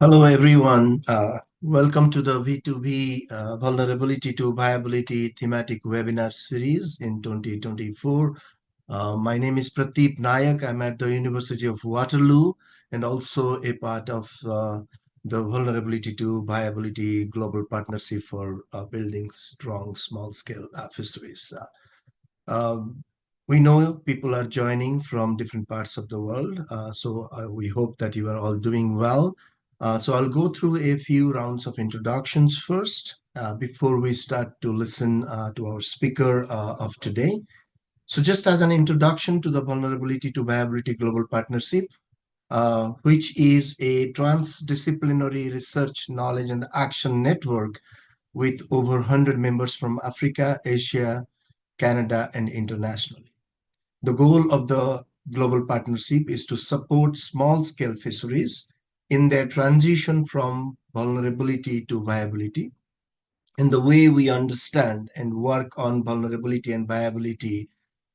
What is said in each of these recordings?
Hello, everyone. Welcome to the V2V Vulnerability to Viability thematic webinar series in 2024. My name is Pradeep Nayak. I'm at the University of Waterloo and also a part of the Vulnerability to Viability Global Partnership for Building Strong Small-Scale Fisheries. Um, we know people are joining from different parts of the world, so we hope that you are all doing well. So I'll go through a few rounds of introductions first before we start to listen to our speaker of today. So just as an introduction to the Vulnerability to Viability Global Partnership, which is a transdisciplinary research, knowledge, and action network with over 100 members from Africa, Asia, Canada, and internationally. The goal of the global partnership is to support small-scale fisheries in their transition from vulnerability to viability. And the way we understand and work on vulnerability and viability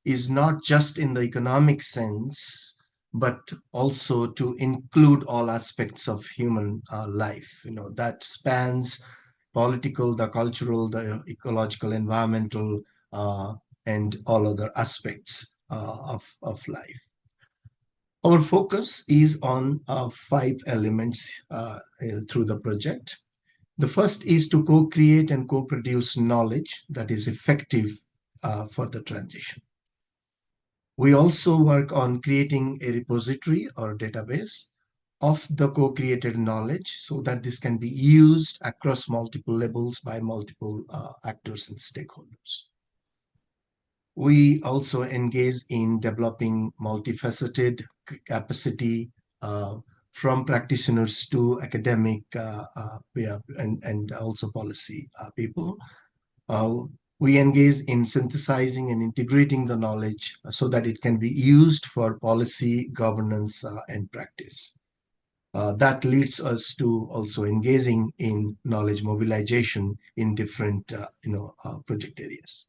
is not just in the economic sense, but also to include all aspects of human life. That spans political, the cultural, the ecological, environmental, and all other aspects of life. Our focus is on 5 elements through the project. The first is to co-create and co-produce knowledge that is effective for the transition. We also work on creating a repository or database of the co-created knowledge so that this can be used across multiple levels by multiple actors and stakeholders. We also engage in developing multifaceted capacity from practitioners to academic and also policy people. We engage in synthesizing and integrating the knowledge so that it can be used for policy, governance, and practice. That leads us to also engaging in knowledge mobilization in different project areas.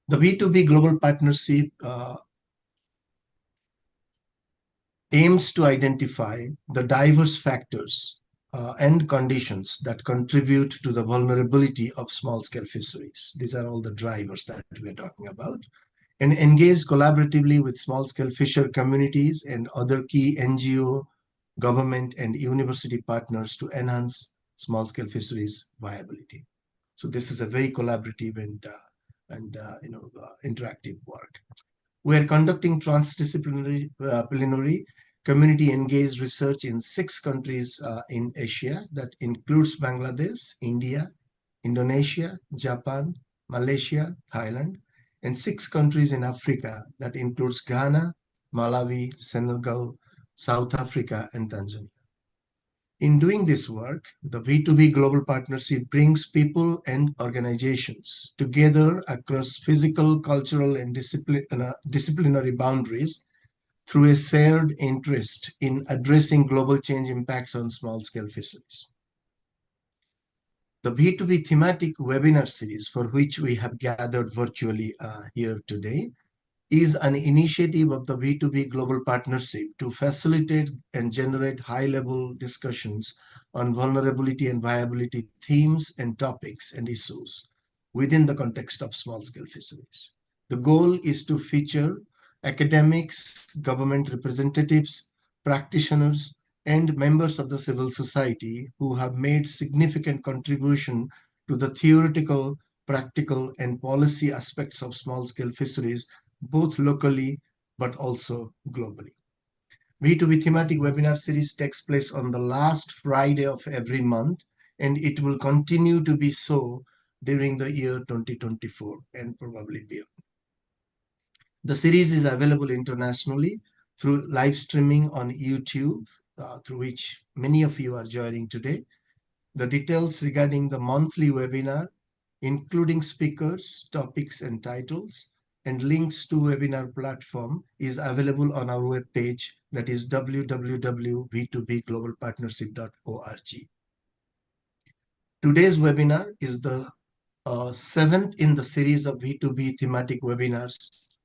The B2B Global Partnership aims to identify the diverse factors and conditions that contribute to the vulnerability of small-scale fisheries. These are all the drivers that we're talking about. And engage collaboratively with small-scale fisher communities and other key NGO, government, and university partners to enhance small-scale fisheries viability. So this is a very collaborative and interactive work. We are conducting transdisciplinary community-engaged research in 6 countries in Asia. That includes Bangladesh, India, Indonesia, Japan, Malaysia, Thailand, and 6 countries in Africa. That includes Ghana, Malawi, Senegal, South Africa, and Tanzania. In doing this work, the V2B Global Partnership brings people and organizations together across physical, cultural, and disciplinary boundaries through a shared interest in addressing global change impacts on small-scale fisheries. The V2B thematic webinar series, for which we have gathered virtually here today, is an initiative of the V2B Global Partnership to facilitate and generate high-level discussions on vulnerability and viability themes and topics and issues within the context of small-scale fisheries. The goal is to feature academics, government representatives, practitioners, and members of the civil society who have made significant contribution to the theoretical, practical, and policy aspects of small-scale fisheries, both locally but also globally. V2B thematic webinar series takes place on the last Friday of every month, and it will continue to be so during the year 2024 and probably beyond. The series is available internationally through live streaming on YouTube, through which many of you are joining today. The details regarding the monthly webinar, including speakers, topics, and titles, and links to webinar platform is available on our webpage, that is www.v2bglobalpartnership.org. Today's webinar is the 7th in the series of V2B thematic webinars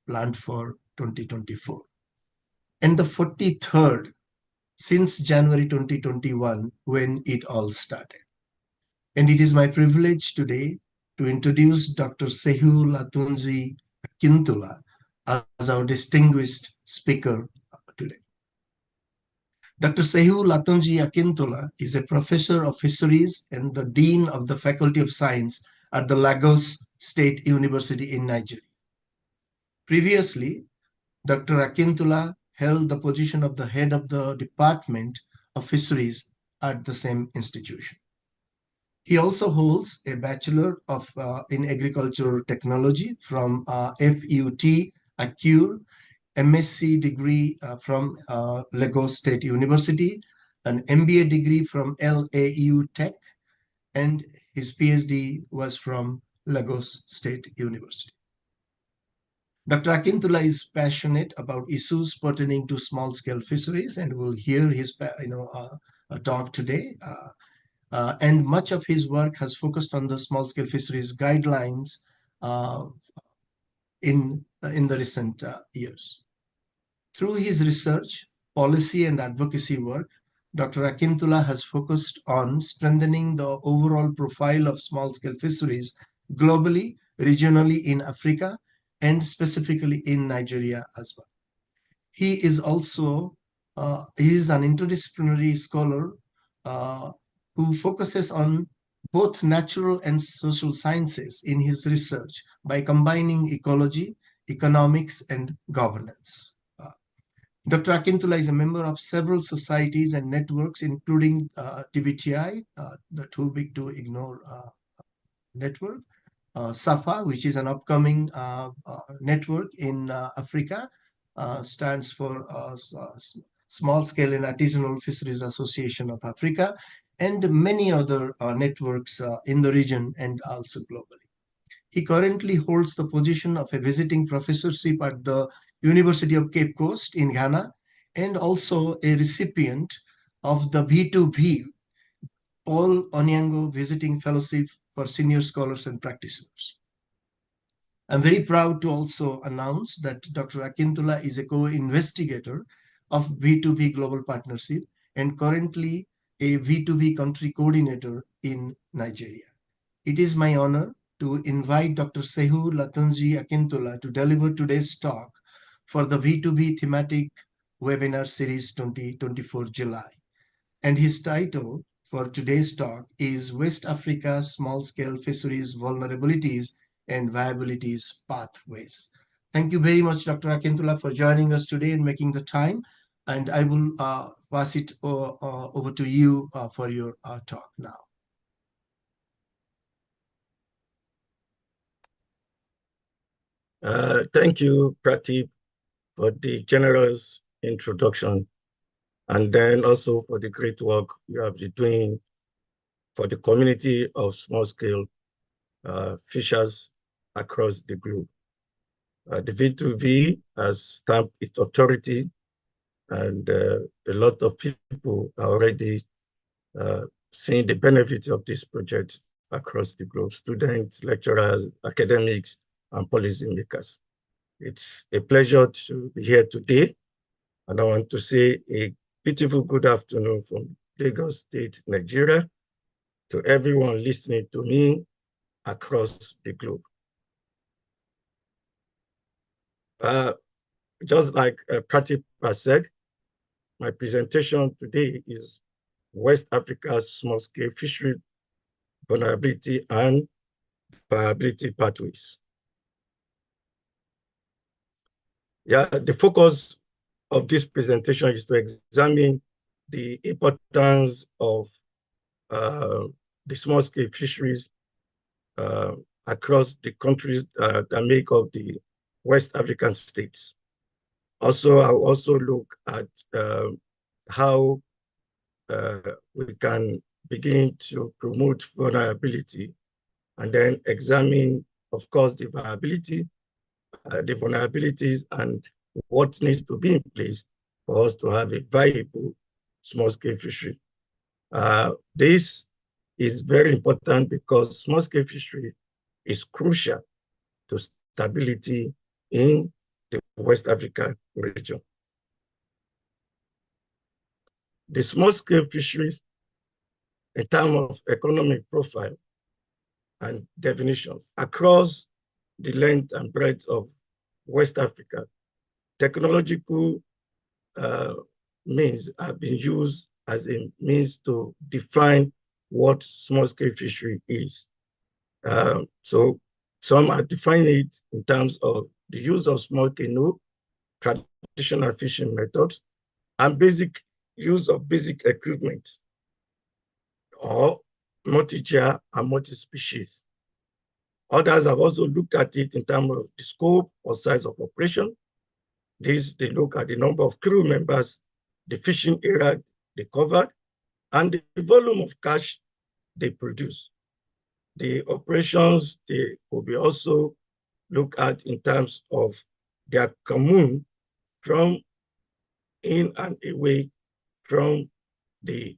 planned for 2024, and the 43rd since January 2021 when it all started. And it is my privilege today to introduce Dr. Shehu Latunji Akintola as our distinguished speaker today. Dr. Shehu Latunji Akintola is a professor of fisheries and the dean of the Faculty of Science at the Lagos State University in Nigeria. Previously, Dr. Akintola held the position of the head of the Department of Fisheries at the same institution. He also holds a Bachelor in Agricultural Technology from FUT Akure, MSc degree from Lagos State University, an MBA degree from LAUTECH, and his PhD was from Lagos State University. Dr. Akintola is passionate about issues pertaining to small-scale fisheries, and we'll hear his talk today. And much of his work has focused on the small-scale fisheries guidelines in the recent years. Through his research, policy, and advocacy work, Dr. Akintola has focused on strengthening the overall profile of small-scale fisheries globally, regionally in Africa, and specifically in Nigeria as well. He is also he is an interdisciplinary scholar who focuses on both natural and social sciences in his research by combining ecology, economics, and governance. Dr. Akintola is a member of several societies and networks, including TBTI, the Too Big to Ignore network, SAFA, which is an upcoming network in Africa, stands for Small Scale and Artisanal Fisheries Association of Africa, and many other networks in the region and also globally. He currently holds the position of a visiting professorship at the University of Cape Coast in Ghana, and also a recipient of the V2V Paul Onyango Visiting Fellowship for Senior Scholars and Practitioners. I'm very proud to also announce that Dr. Akintola is a co-investigator of V2V Global Partnership and currently a V2V country coordinator in Nigeria. It is my honor to invite Dr. Shehu Latunji Akintola to deliver today's talk for the V2V thematic webinar series 2024 July. And his title for today's talk is West Africa Small-Scale Fisheries Vulnerabilities and Viabilities Pathways. Thank you very much, Dr. Akintola, for joining us today and making the time. And I will pass it over to you for your talk now. Thank you, Pratip, for the generous introduction, and then also for the great work you have been doing for the community of small-scale fishers across the globe. The V2V has stamped its authority, and a lot of people are already seeing the benefits of this project across the globe: students, lecturers, academics, and policymakers. It's a pleasure to be here today, and I want to say a beautiful good afternoon from Lagos State, Nigeria, to everyone listening to me across the globe. Just like Pratip has said, my presentation today is West Africa's small-scale fishery vulnerability and viability pathways. Yeah, the focus of this presentation is to examine the importance of the small-scale fisheries across the countries that make up the West African states. Also, I'll also look at how we can begin to promote vulnerability, and then examine, of course, the viability, the vulnerabilities, and what needs to be in place for us to have a viable small-scale fishery. This is very important because small-scale fishery is crucial to stability in the West Africa region. the small-scale fisheries in terms of economic profile and definitions across the length and breadth of West Africa, technological means have been used as a means to define what small-scale fishery is. So some are defining it in terms of the use of small canoe, traditional fishing methods, and basic use of basic equipment, or multi-gear and multi-species. Others have also looked at it in terms of the scope or size of operation. They look at the number of crew members, the fishing area they covered, and the volume of catch they produce. The operations, they will be also looked at in terms of their commune from in and away from the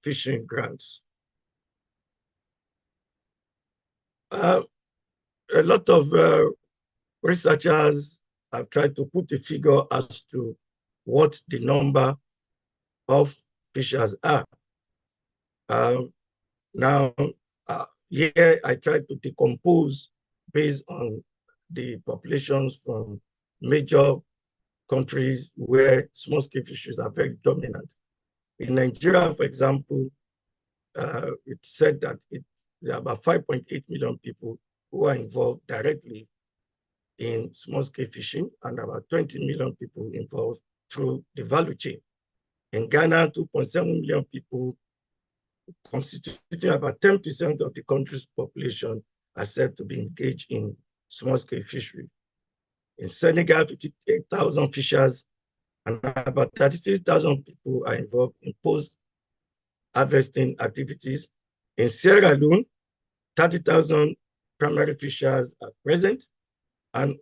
fishing grounds. A lot of researchers have tried to put a figure as to what the number of fishers are. Now, here I try to decompose based on the populations from major countries where small-scale fisheries are very dominant. In Nigeria, for example, it said that there are about 5.8 million people who are involved directly in small-scale fishing and about 20 million people involved through the value chain. In Ghana, 2.7 million people, constituting about 10% of the country's population, are said to be engaged in small-scale fishery. In Senegal, 58,000 fishers and about 36,000 people are involved in post-harvesting activities. In Sierra Leone, 30,000 primary fishers are present, and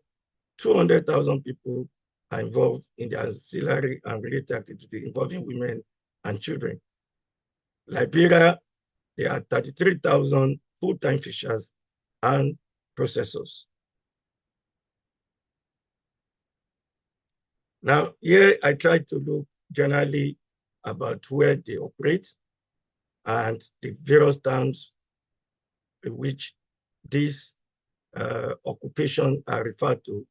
200,000 people are involved in the ancillary and related activity involving women and children. Liberia, there are 33,000 full-time fishers and processors. Now, here I try to look generally about where they operate and the various terms in which these occupations are referred to.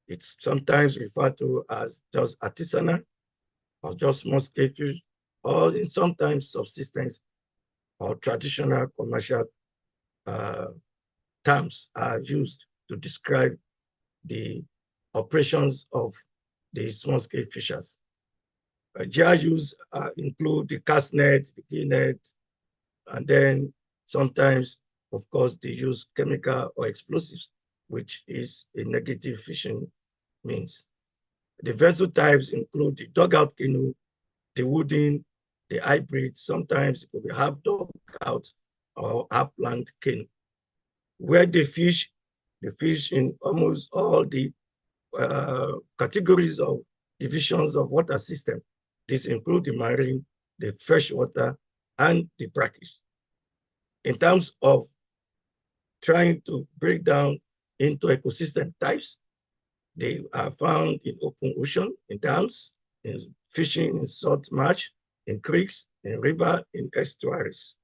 It's sometimes referred to as just artisanal or just small-scale fish, or in sometimes subsistence or traditional commercial terms are used to describe the operations of the small-scale fishers. GIUs include the cast net, the gill net, and then sometimes, of course, they use chemical or explosives, which is a negative fishing means. The vessel types include the dugout canoe, the wooden, the hybrid, sometimes it could be half dugout or half land canoe. Where they fish in almost all the categories of divisions of water system. This includes the marine, the freshwater, and the brackish. In terms of trying to break down into ecosystem types, they are found in open ocean, in dams, in fishing in salt marsh, in creeks, in river, in estuaries.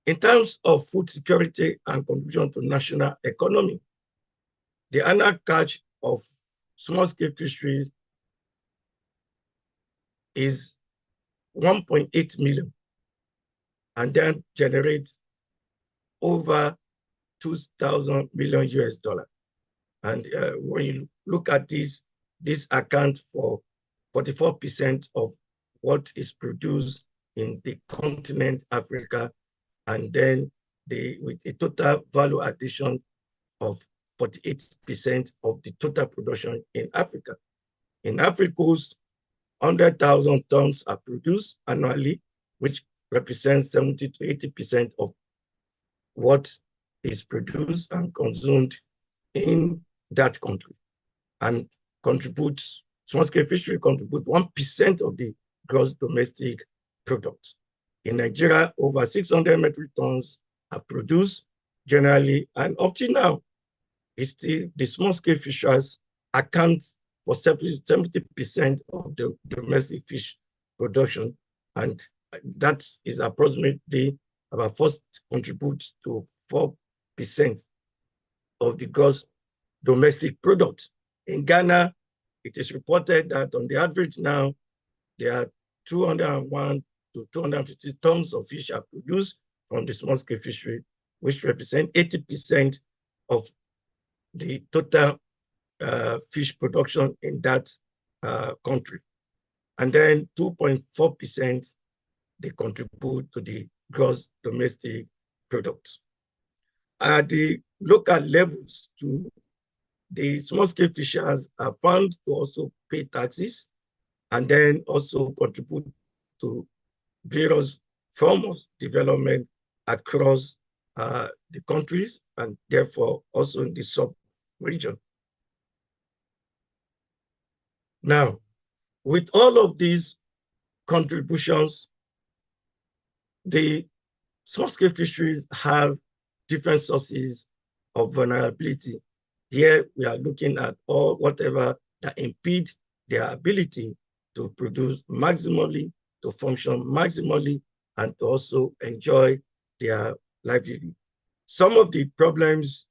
In terms of food security and contribution to national economy, the annual catch of small-scale fisheries is 1.8 million, and then generate over 2,000 million US dollars. And when you look at this accounts for 44% of what is produced in the continent Africa, and then with a total value addition of 48% of the total production in Africa. In Africa Coast, 100,000 tons are produced annually, which represents 70 to 80% of what is produced and consumed in that country, and contributes, small-scale fishery contribute 1% of the gross domestic product. In Nigeria, over 600 metric tons are produced generally, and up to now, it's still the small-scale fishers account for 70% of the domestic fish production, and that is approximately about first contributes to 4% of the gross domestic product. In Ghana, it is reported that on the average now, there are 201 to 250 tons of fish are produced from the small-scale fishery, which represent 80% of the total fish production in that country. And then 2.4%, they contribute to the gross domestic product. At the local levels too, the small-scale fishers are found to also pay taxes and then also contribute to various forms of development across the countries and therefore also in the sub-region. Now, with all of these contributions, the small-scale fisheries have different sources of vulnerability. Here we are looking at all whatever that impede their ability to produce maximally, to function maximally, and to also enjoy their livelihood. Some of the problems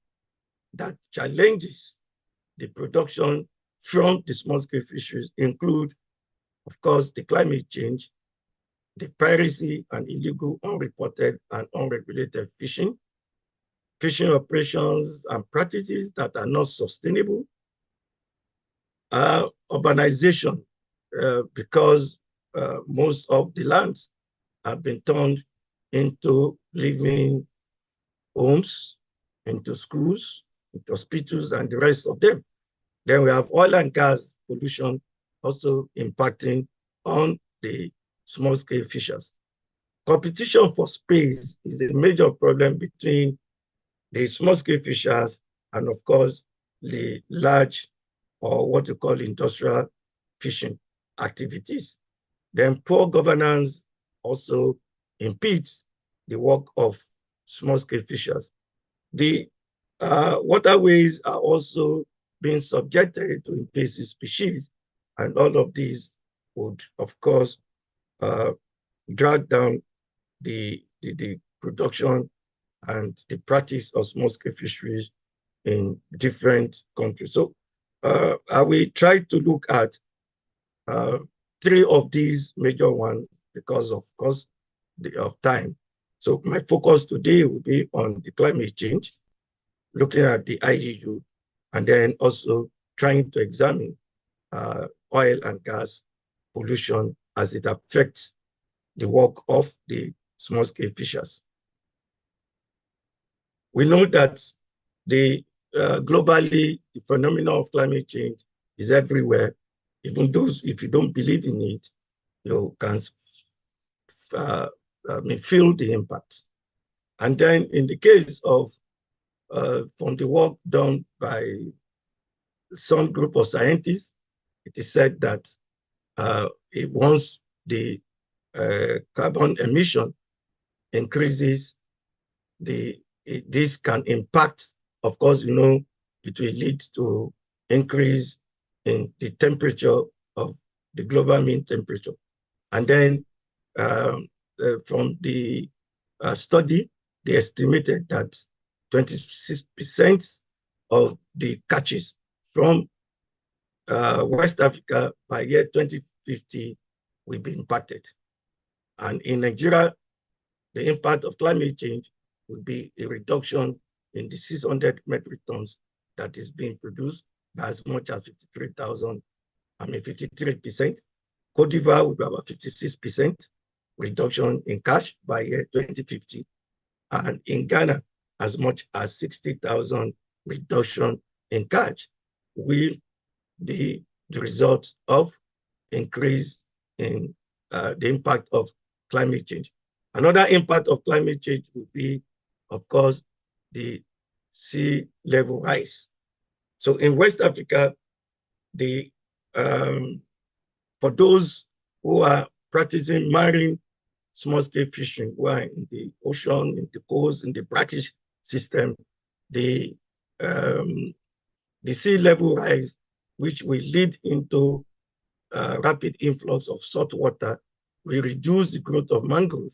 that challenges the production from the small-scale fisheries include, of course, the climate change, the piracy and illegal, unreported, and unregulated fishing, fishing operations and practices that are not sustainable, urbanization, because most of the lands have been turned into living homes, into schools, into hospitals, and the rest of them. Then we have oil and gas pollution also impacting on the small-scale fishers. Competition for space is a major problem between the small-scale fishers and, of course, the large or what you call industrial fishing activities. Then poor governance also impedes the work of small-scale fishers. The waterways are also being subjected to invasive species, and all of these would, of course, drag down the production and the practice of small-scale fisheries in different countries. So I will try to look at three of these major ones because, of course, of time. So my focus today will be on the climate change, looking at the IUU, and then also trying to examine oil and gas pollution as it affects the work of the small-scale fishers. We know that globally, the phenomenon of climate change is everywhere. Even those, if you don't believe in it, you can feel the impact. And then in the case of, from the work done by some group of scientists, it is said that once the carbon emission increases, this can impact, of course, you know, it will lead to increase in the temperature of the global mean temperature. And then from the study, they estimated that 26% of the catches from West Africa by year 2050 will be impacted. And in Nigeria, the impact of climate change will be a reduction in the 600 metric tons that is being produced by as much as 53%. Cote d'Ivoire will be about 56% reduction in catch by year 2050. And in Ghana, as much as 60,000 reduction in catch will be the result of increase in the impact of climate change. Another impact of climate change would be, of course, the sea level rise. So in West Africa, for those who are practicing marine small-scale fishing, who are in the ocean, in the coast, in the brackish system, the sea level rise which will lead into rapid influx of salt water, will reduce the growth of mangrove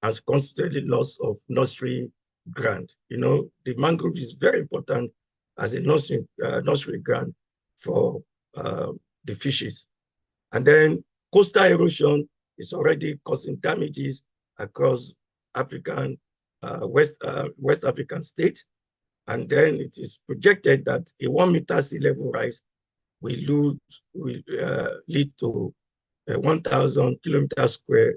as consequently loss of nursery ground. You know, the mangrove is very important as a nursery ground for the fishes. And then coastal erosion is already causing damages across African, West African states. And then it is projected that a 1 meter sea level rise will lead to 1,000 kilometers square,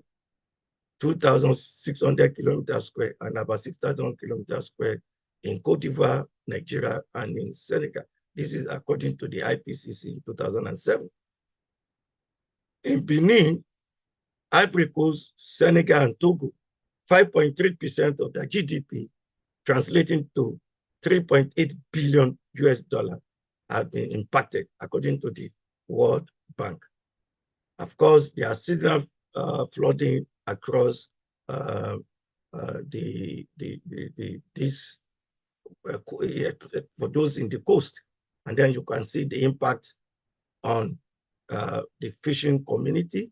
2,600 kilometers square, and about 6,000 kilometers square in Cote d'Ivoire, Nigeria, and in Senegal. This is according to the IPCC in 2007. In Benin, Ivory Coast, Senegal, and Togo, 5.3% of their GDP, translating to 3.8 billion US dollar, have been impacted, according to the World Bank. Of course, there are seasonal flooding across for those in the coast, and then you can see the impact on the fishing community,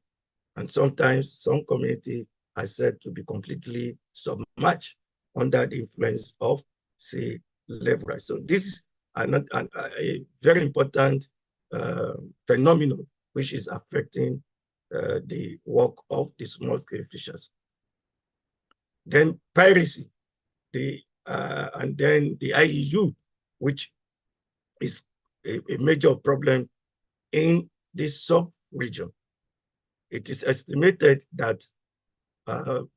and sometimes some community are said to be completely submerged under the influence of sea level rise. So this is a very important phenomenon which is affecting the work of the small-scale fishers. Then piracy, and then the IUU, which is a major problem in this sub-region. It is estimated that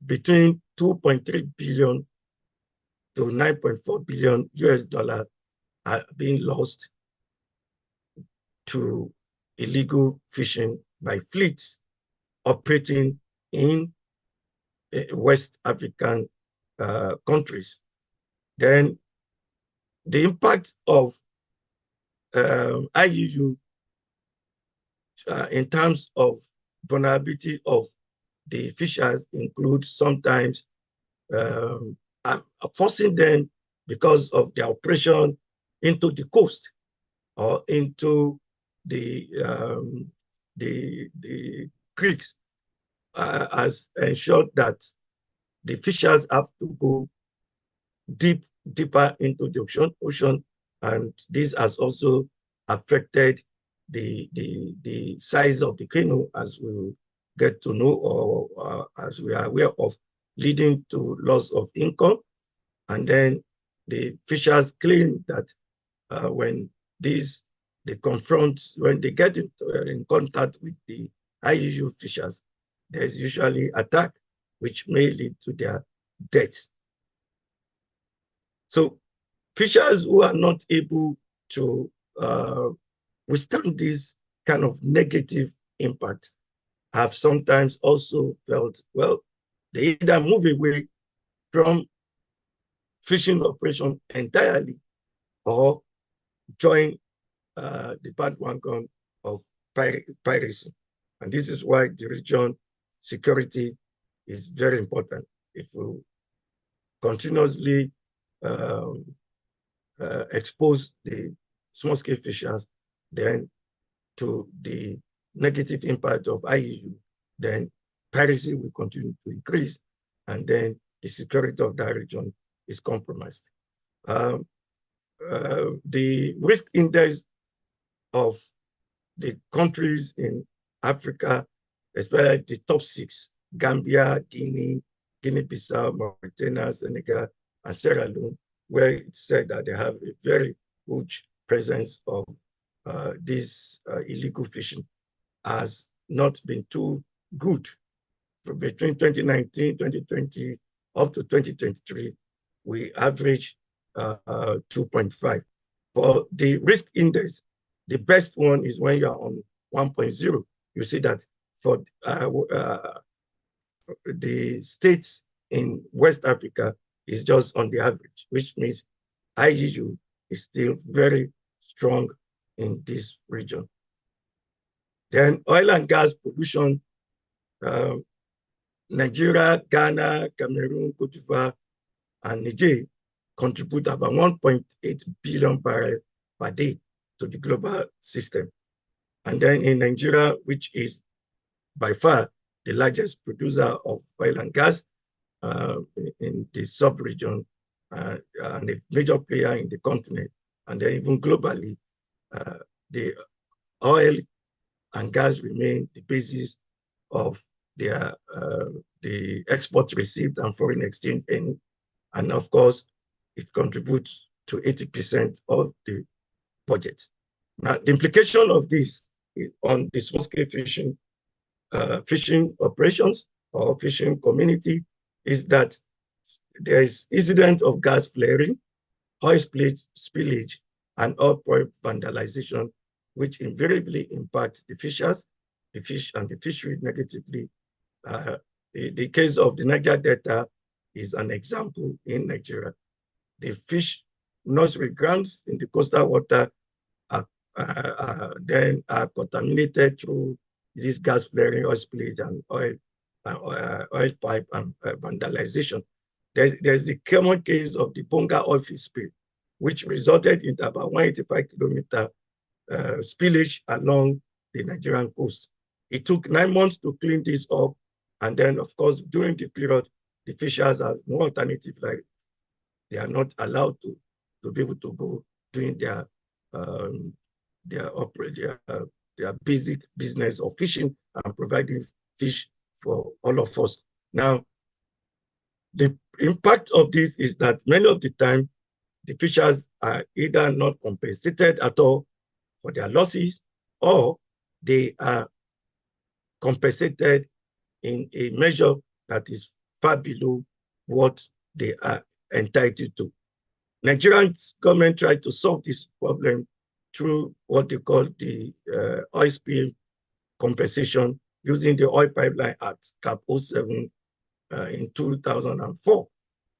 between 2.3 billion to 9.4 billion US dollar are being lost to illegal fishing by fleets operating in West African countries. Then the impact of IUU in terms of vulnerability of the fishers include sometimes forcing them, because of their operation, into the coast or into the creeks, has ensured that the fishers have to go deeper into the ocean, and this has also affected the size of the canoe, as we will get to know, or as we are aware of, leading to loss of income. And then the fishers claim that when they get in contact with the IUU fishers, there's usually attack, which may lead to their deaths. So fishers who are not able to withstand this kind of negative impact have sometimes also felt, well, they either move away from fishing operation entirely or join the bandwagon of piracy. And this is why the region security is very important. If we continuously expose the small-scale fishers then to the negative impact of IUU, then piracy will continue to increase, and then the security of that region is compromised. The risk index of the countries in Africa, especially the top 6, Gambia, Guinea, Guinea-Bissau, Mauritania, Senegal, and Sierra Leone, where it's said that they have a very huge presence of this illegal fishing, has not been too good. From between 2019, 2020, up to 2023, we averaged 2.5. For the risk index, the best one is when you're on 1.0. You see that for the states in West Africa is just on the average, which means IUU is still very strong in this region. Then oil and gas pollution, Nigeria, Ghana, Cameroon, Cote d'Ivoire, and Niger contribute about 1.8 billion barrels per day to the global system. And then in Nigeria, which is by far the largest producer of oil and gas in the sub-region, and a major player in the continent, and then even globally, the oil and gas remain the basis of their the export received and foreign exchange earning. And of course, it contributes to 80% of the budget. Now, the implication of this on the small-scale fishing operations or fishing community is that there is incident of gas flaring, oil spillage, and oil vandalization, which invariably impacts the fishers, the fish, and the fishery negatively. The case of the Niger Delta is an example in Nigeria. The fish nursery grounds in the coastal water then are contaminated through this gas flaring, oil spillage, and oil pipe and vandalization. There's the common case of the Bonga oil field spill, which resulted in about 185-kilometer spillage along the Nigerian coast. It took 9 months to clean this up. And then, of course, during the period, the fishers have no alternative, like they are not allowed to be able to go doing their basic business of fishing and providing fish for all of us. Now, the impact of this is that many of the time, the fishers are either not compensated at all for their losses, or they are compensated in a measure that is far below what they are entitled to. Nigerian government tried to solve this problem through what they call the oil spill compensation using the Oil Pipeline Act, Cap 07, in 2004.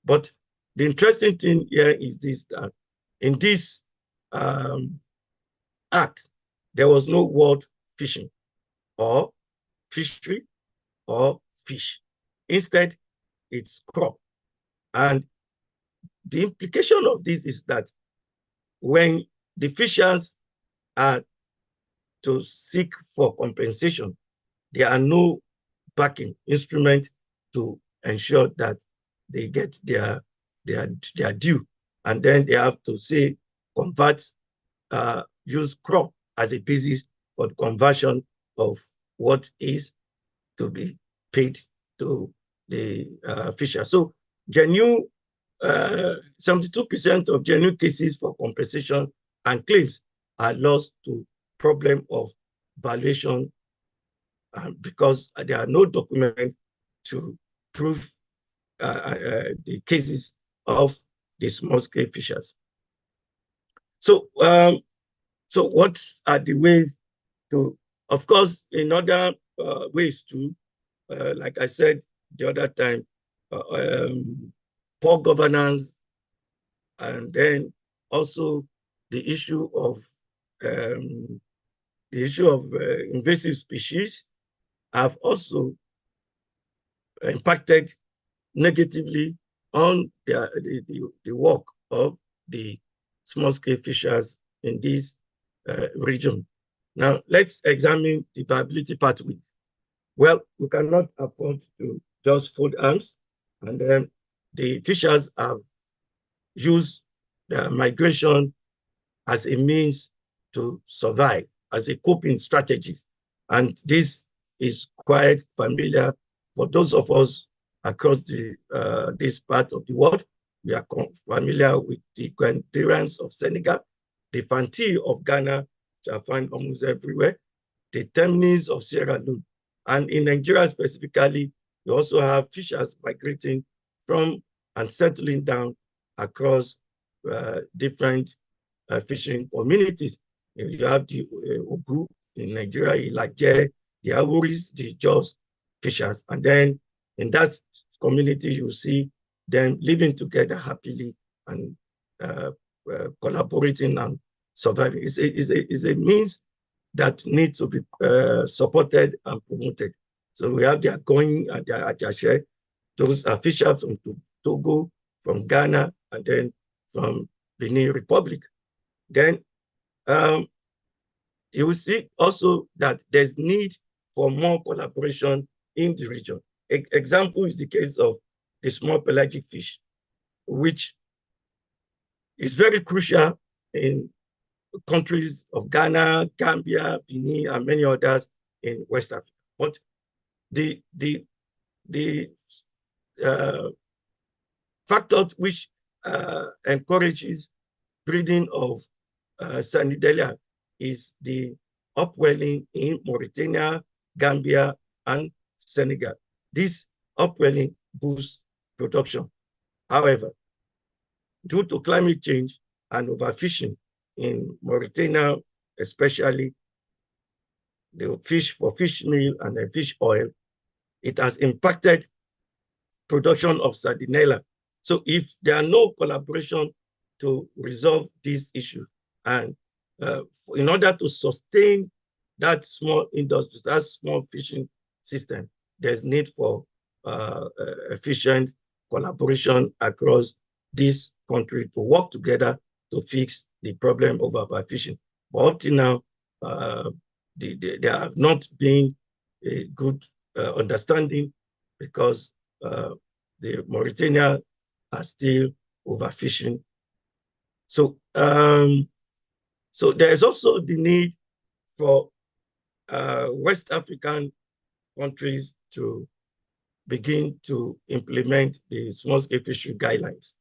But the interesting thing here is this, that in this act, there was no word fishing or fishery or fish. Instead, it's crop. And the implication of this is that when the fishers are to seek for compensation, there are no backing instrument to ensure that they get their due. And then they have to say, use crop as a basis for the conversion of what is to be paid to the fisher. So genuine 72% of genuine cases for compensation and claims are lost to problem of valuation because there are no documents to prove the cases of the small-scale fishers. So, so what are the ways to, of course, in other ways too, like I said the other time, poor governance, and then also the issue of invasive species have also impacted negatively on the work of the small-scale fishers in this region. Now, let's examine the viability pathway. Well, we cannot afford to just fold arms, and then the fishers have used the migration as a means to survive, as a coping strategy. And this is quite familiar for those of us across this part of the world. We are familiar with the Guandirans of Senegal, the Fanti of Ghana, which are found almost everywhere, the Temnes of Sierra Leone. And in Nigeria specifically, you also have fishers migrating from and settling down across different fishing communities. You have the Ogu in Nigeria, Ilaje, the Awuris, the Jos fishers. And then in that community, you see them living together happily and collaborating and surviving. It's a means that needs to be supported and promoted. So we have the Akoin and the Ajashe. Those are fishers from Togo, from Ghana, and then from Benin Republic. Then You will see also that there's need for more collaboration in the region. Example is the case of the small pelagic fish, which is very crucial in countries of Ghana, Gambia, Benin, and many others in West Africa. But the factor which encourages breeding of Sanidelia is the upwelling in Mauritania, Gambia, and Senegal. This upwelling boosts production. However, due to climate change and overfishing in Mauritania, especially the fish for fish meal and the fish oil, it has impacted production of Sardinella. So if there are no collaboration to resolve this issue, and in order to sustain that small industry, that small fishing system, there's need for efficient collaboration across this country to work together to fix the problem of overfishing. But up till now, there have not been a good understanding because the Mauritania are still overfishing. So, so there is also the need for West African countries to begin to implement the small-scale fishery guidelines.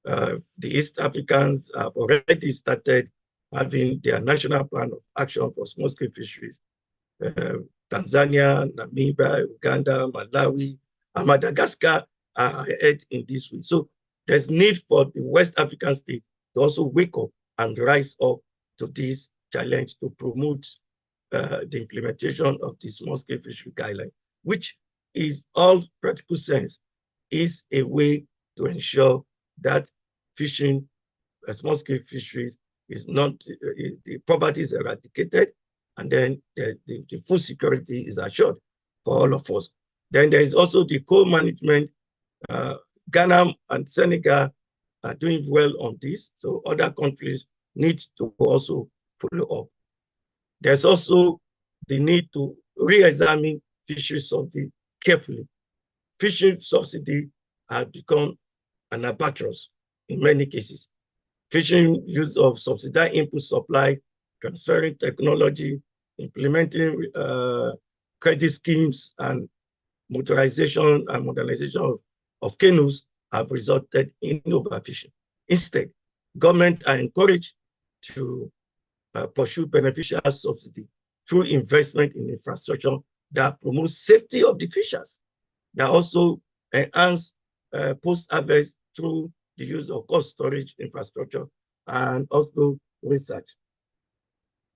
The East Africans have already started having their national plan of action for small-scale fisheries. Tanzania, Namibia, Uganda, Malawi, and Madagascar are ahead in this way. So there's need for the West African states to also wake up and rise up to this challenge to promote the implementation of the small-scale fishery guideline, which is all practical sense is a way to ensure that fishing, small-scale fisheries is not, the poverty is eradicated, and then the food security is assured for all of us. Then there is also the co-management. Ghana and Senegal are doing well on this, so other countries need to also follow up. There's also the need to re-examine fishery subsidy carefully. Fishery subsidy has become an albatross in many cases. Fishing use of subsidized input supply, transferring technology, implementing credit schemes, and motorization and modernization of canoes have resulted in overfishing. Instead, government are encouraged to pursue beneficial subsidy through investment in infrastructure that promotes safety of the fishers. They also enhance post-harvest through the use of cold storage infrastructure and also research.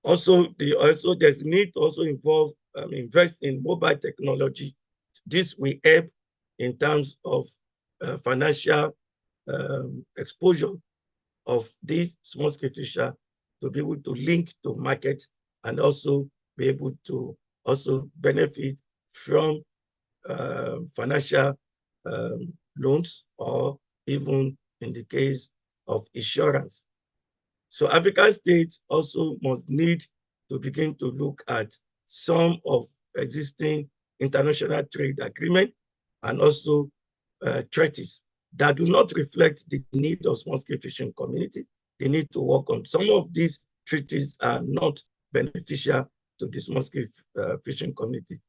Also, there's need to also involve invest in mobile technology. This will help in terms of financial exposure of these small-scale fisher to be able to link to market and also be able to also benefit from financial loans, or even in the case of insurance. So African states also must need to begin to look at some of existing international trade agreement and also treaties that do not reflect the need of small-scale fishing community. They need to work on some of these treaties are not beneficial to the small-scale fishing community.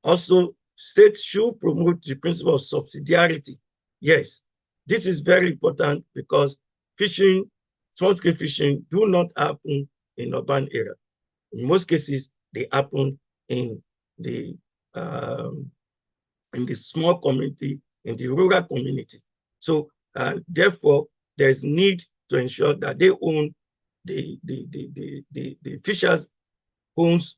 Also, states should promote the principle of subsidiarity. Yes, this is very important because fishing, small-scale fishing do not happen in urban area. In most cases, they happen in the small community, in the rural community. So therefore, there's need to ensure that they own the fishers owns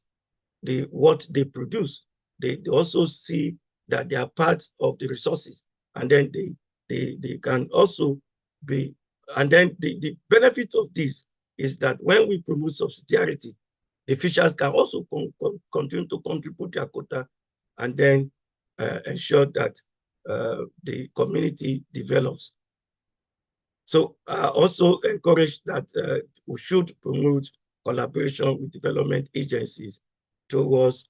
what they produce. They also see that they are part of the resources, and then they can also be, and then the benefit of this is that when we promote subsidiarity, the fishers can also continue to contribute their quota and then ensure that the community develops. So also encourage that we should promote collaboration with development agencies towards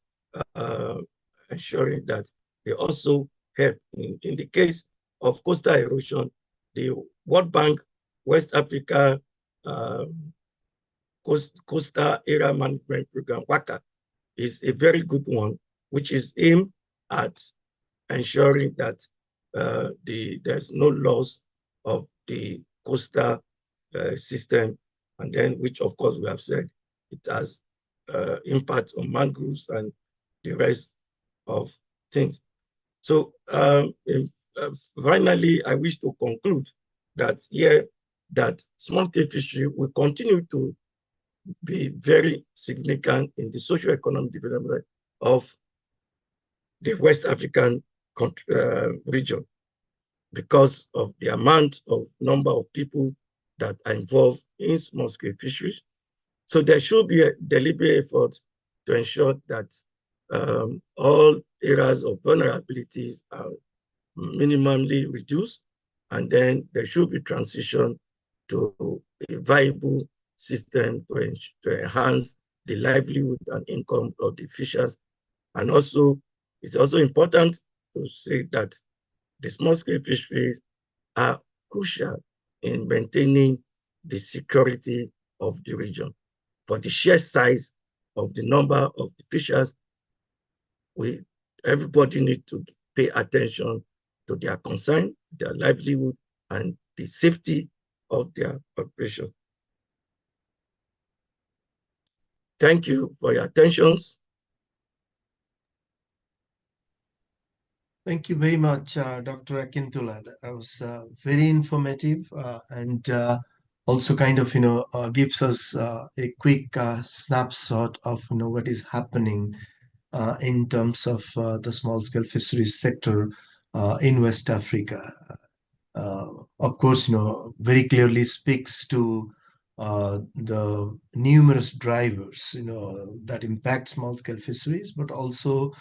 ensuring that they also help. In the case of coastal erosion, the World Bank West Africa Coastal Area Management Program, WACA, is a very good one, which is aimed at ensuring that there's no loss of the coastal system, and then which of course we have said it has impact on mangroves and the rest of things. So finally, I wish to conclude that that small-scale fishery will continue to be very significant in the socio-economic development of the West African region because of the amount of number of people that are involved in small-scale fisheries. So there should be a deliberate effort to ensure that all areas of vulnerabilities are minimally reduced, and then there should be transition to a viable system to enhance the livelihood and income of the fishers. And also, it's also important to say that the small-scale fisheries are crucial in maintaining the security of the region. For the sheer size of the number of the fishers, everybody needs to pay attention to their concern, their livelihood, and the safety of their operation. Thank you for your attentions. Thank you very much, Dr. Akintola. That was very informative and also kind of, gives us a quick snapshot of, what is happening in terms of the small-scale fisheries sector in West Africa. Of course, very clearly speaks to the numerous drivers, that impact small-scale fisheries, but also,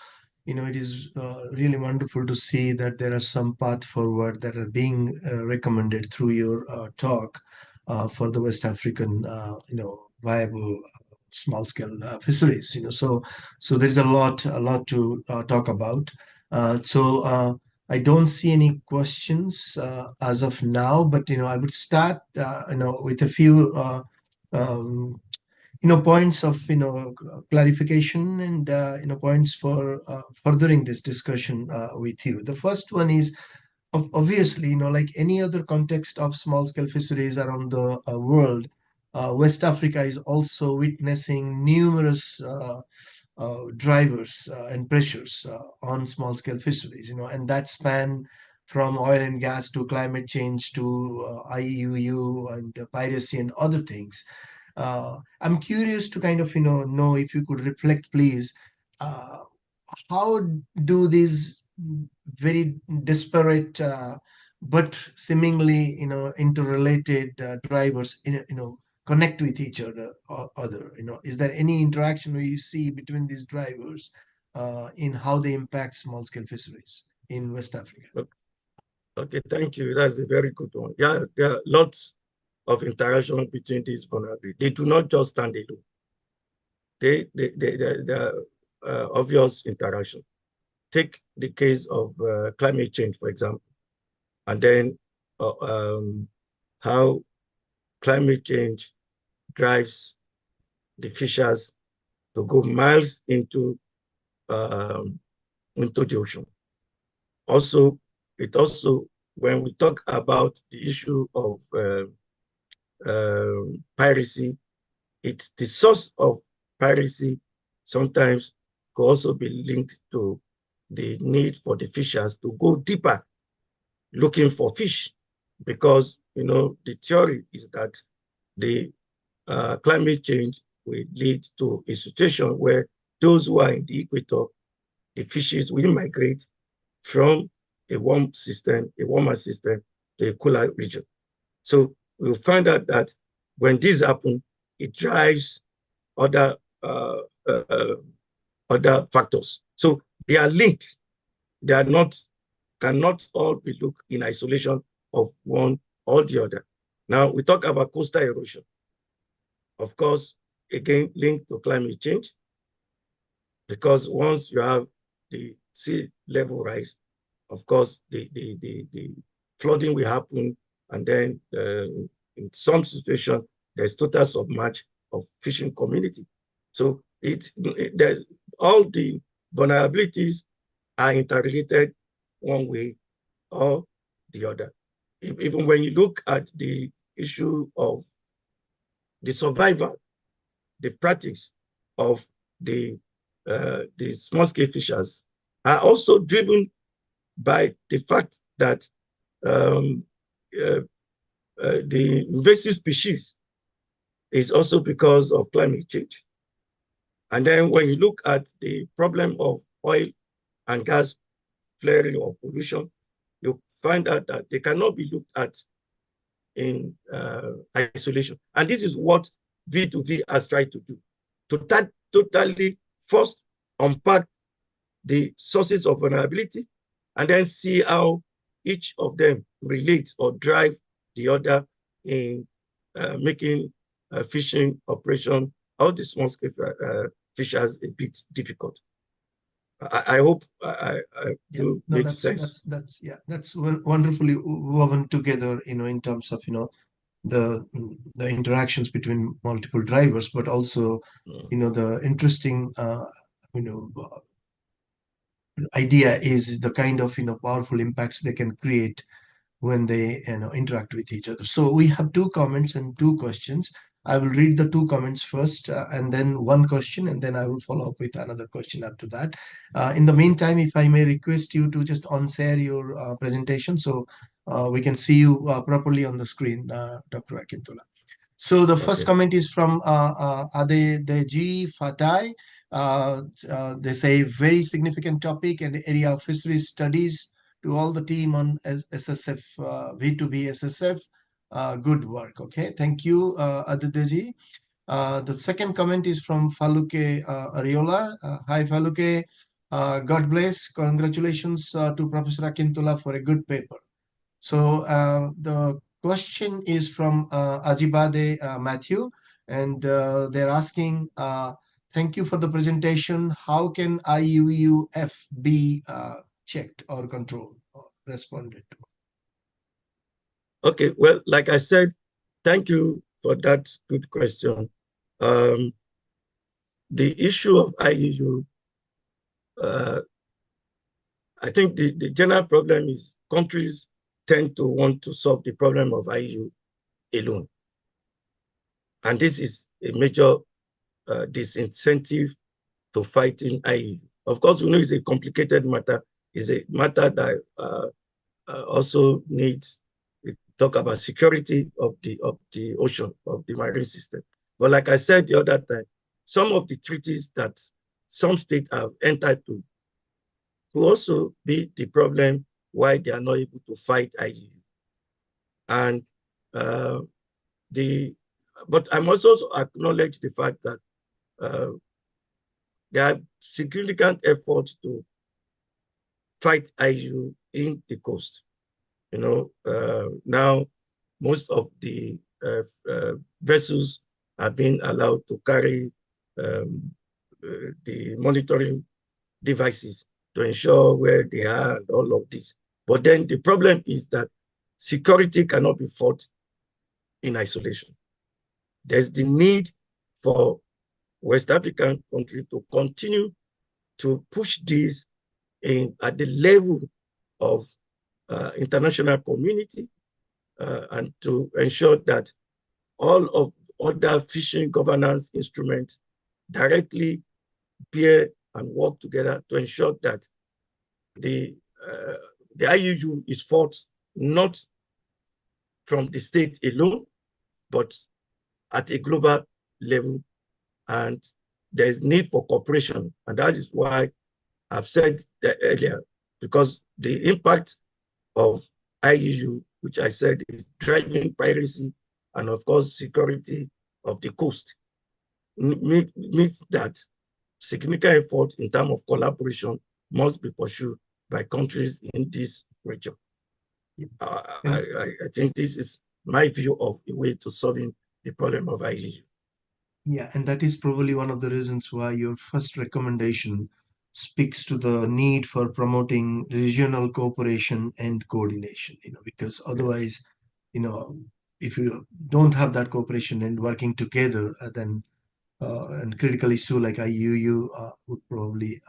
it is really wonderful to see that there are some path forward that are being recommended through your talk for the West African, viable small-scale fisheries. So there's a lot to talk about. I don't see any questions as of now, but I would start with a few points of clarification and points for furthering this discussion with you. The first one is obviously, like any other context of small scale fisheries around the world, West Africa is also witnessing numerous drivers and pressures on small scale fisheries, and that span from oil and gas to climate change to IUU and piracy and other things. I'm curious to kind of, know if you could reflect, please, how do these very disparate but seemingly, interrelated drivers, connect with each other? Is there any interaction where you see between these drivers in how they impact small scale fisheries in West Africa? Okay, thank you. That's a very good one. Yeah, there are lots of interaction between these vulnerabilities. They do not just stand alone. There are obvious interaction. Take the case of climate change, for example, and then how climate change drives the fishers to go miles into the ocean. Also, when we talk about the issue of piracy, it's the source of piracy sometimes could also be linked to the need for the fishers to go deeper looking for fish, because the theory is that the climate change will lead to a situation where those who are in the equator, the fishes will migrate from a warmer system to a cooler region. So we'll find out that when this happens, it drives other factors. So they are linked. They are cannot all be looked in isolation of one or the other. Now we talk about coastal erosion. Of course, again linked to climate change, because once you have the sea level rise, of course, the flooding will happen, and then in some situation, there's total submerge of fishing community. So there's all the vulnerabilities are interrelated one way or the other. Even when you look at the issue of the survival, the practice of the small-scale fishers are also driven by the fact that um, uh, the invasive species is also because of climate change. And then when you look at the problem of oil and gas flaring or pollution, you find out that they cannot be looked at in isolation. And this is what V2V has tried to do, to totally first unpack the sources of vulnerability and then see how each of them relates or drive the other in making fishing operation of the small-scale fishers a bit difficult. I hope I do make sense. That's wonderfully woven together, in terms of, the interactions between multiple drivers, but also, the interesting, you know, idea is the kind of, powerful impacts they can create when they, interact with each other. So we have two comments and two questions. I will read the two comments first, and then one question, and then I will follow up with another question after that. In the meantime, if I may request you to just on-share your presentation so we can see you properly on the screen, Dr. Akintola. So the first comment is from Adedeji Fatai. They say very significant topic and area of fisheries studies to all the team on SSF, V2V SSF. Good work. Okay, thank you, Adedeji. The second comment is from Faluke Ariola. Hi, Faluke. God bless. Congratulations to Professor Akintola for a good paper. So the question is from Ajibade Matthew, and they're asking, thank you for the presentation. How can IUUF be checked or controlled or responded to? Okay, well, like I said, thank you for that good question. The issue of IUU, I think the general problem is countries tend to want to solve the problem of IUU alone. And this is a major disincentive to fighting IUU. Of course, we know it's a complicated matter. It's a matter that also needs to talk about security of the ocean, of the marine system. But like I said the other time, some of the treaties that some states have entered to will also be the problem why they are not able to fight IUU. And but I must also acknowledge the fact that there are significant efforts to fight IUU in the coast. Now most of the vessels are being allowed to carry the monitoring devices to ensure where they are and all of this. But then the problem is that security cannot be fought in isolation. There's the need for West African countries to continue to push this at the level of international community and to ensure that all of other fishing governance instruments directly bear and work together to ensure that the IUU is fought not from the state alone, but at a global level. And there's need for cooperation. And that is why I've said that earlier, because the impact of IUU, which I said is driving piracy and of course security of the coast, means that significant effort in terms of collaboration must be pursued by countries in this region. I think this is my view of a way to solving the problem of IUU. Yeah, and that is probably one of the reasons why your first recommendation speaks to the need for promoting regional cooperation and coordination, because Yeah. otherwise, you know, if you don't have that cooperation and working together, then and critical issue like IUU would probably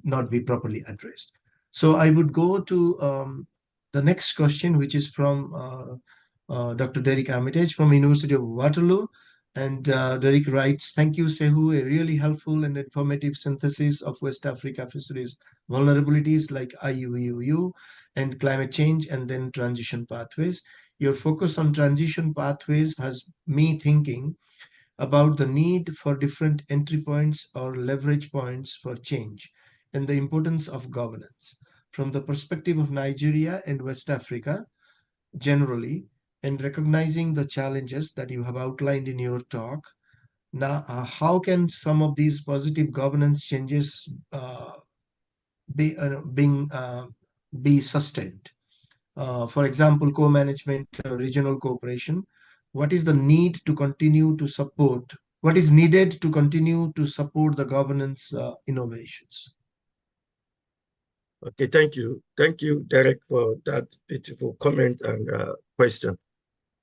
not be properly addressed. So I would go to the next question, which is from Dr. Derek Armitage from University of Waterloo. And Derek writes, "Thank you, Shehu, a really helpful and informative synthesis of West Africa fisheries vulnerabilities like IUU and climate change and then transition pathways. Your focus on transition pathways has me thinking about the need for different entry points or leverage points for change and the importance of governance. From the perspective of Nigeria and West Africa generally, and recognizing the challenges that you have outlined in your talk, now how can some of these positive governance changes be sustained? For example, co-management, regional cooperation. What is the need to continue to support? What is needed to continue to support the governance innovations?" Okay, thank you. Thank you, Derek, for that beautiful comment and question.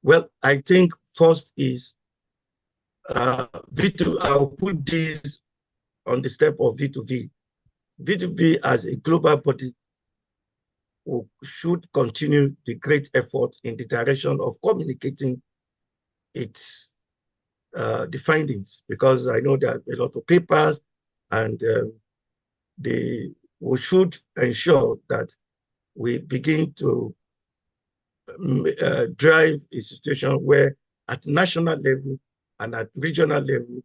Well, I think first is V2, I'll put this on the step of V2V. V2V as a global body should continue the great effort in the direction of communicating its the findings, because I know there are a lot of papers and we should ensure that we begin to drive a situation where at national level and at regional level,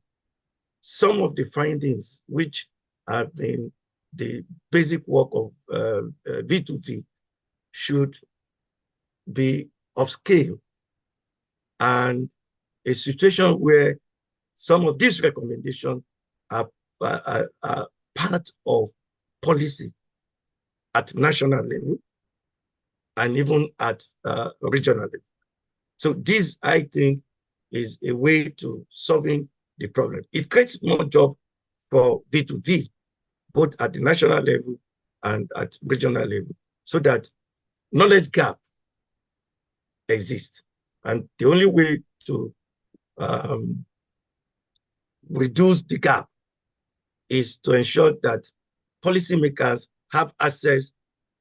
some of the findings which have been the basic work of V2V should be upscaled, and a situation where some of these recommendations are part of policy at national level and even at regional level. So this, I think, is a way to solving the problem. It creates more job for V2V, both at the national level and at regional level, so that knowledge gap exists. And the only way to reduce the gap is to ensure that policymakers have access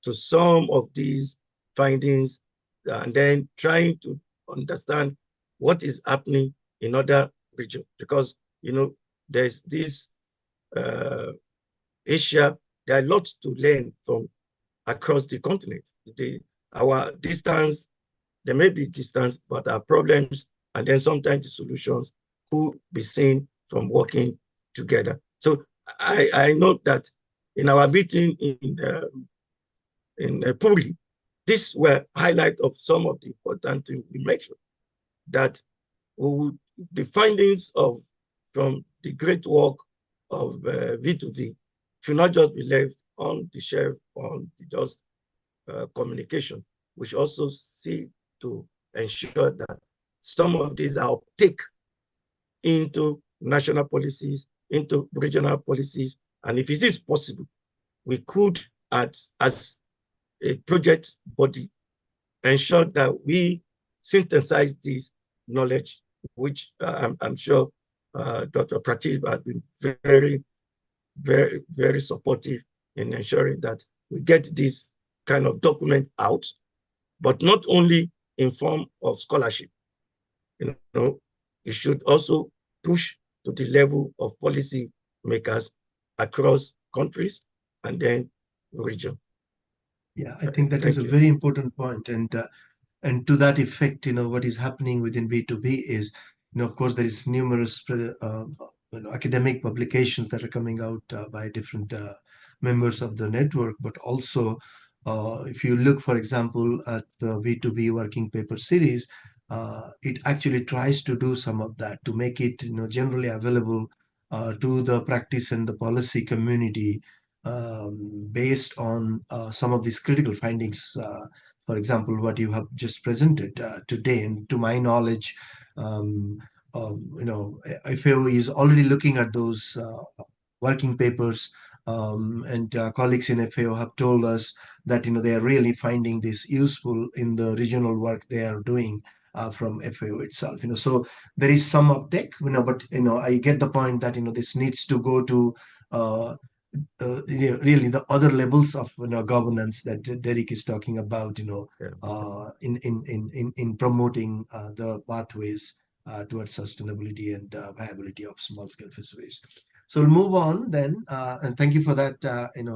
to some of these findings and then trying to understand what is happening in other regions. Because, there's this Asia, there are lots to learn from across the continent. Our distance, there may be distance, but our problems, and then sometimes the solutions could be seen from working together. So I know that in our meeting in Puri, these were highlights of some of the important things we mentioned, that the findings from the great work of V2V should not just be left on the shelf on just communication. We should also see to ensure that some of these are uptake into national policies, into regional policies, and if it is possible, we could, as a project body, ensure that we synthesize this knowledge, which I'm sure Dr. Prateep has been very, very, very supportive in ensuring that we get this kind of document out, but not only in form of scholarship. It should also push to the level of policy makers across countries and then region. Yeah, I think that is Thank a you. very important point. And to that effect, what is happening within B2B is, of course, there is numerous academic publications that are coming out by different members of the network, but also if you look, for example, at the B2B working paper series, it actually tries to do some of that to make it, generally available to the practice and the policy community based on some of these critical findings. For example, what you have just presented today, and to my knowledge, FAO is already looking at those working papers, and colleagues in FAO have told us that they are really finding this useful in the regional work they are doing from FAO itself. So there is some uptake, but I get the point that this needs to go to uh, really the other levels of governance that Derek is talking about, Yeah. in promoting the pathways towards sustainability and viability of small scale fisheries. So we'll move on then, and thank you for that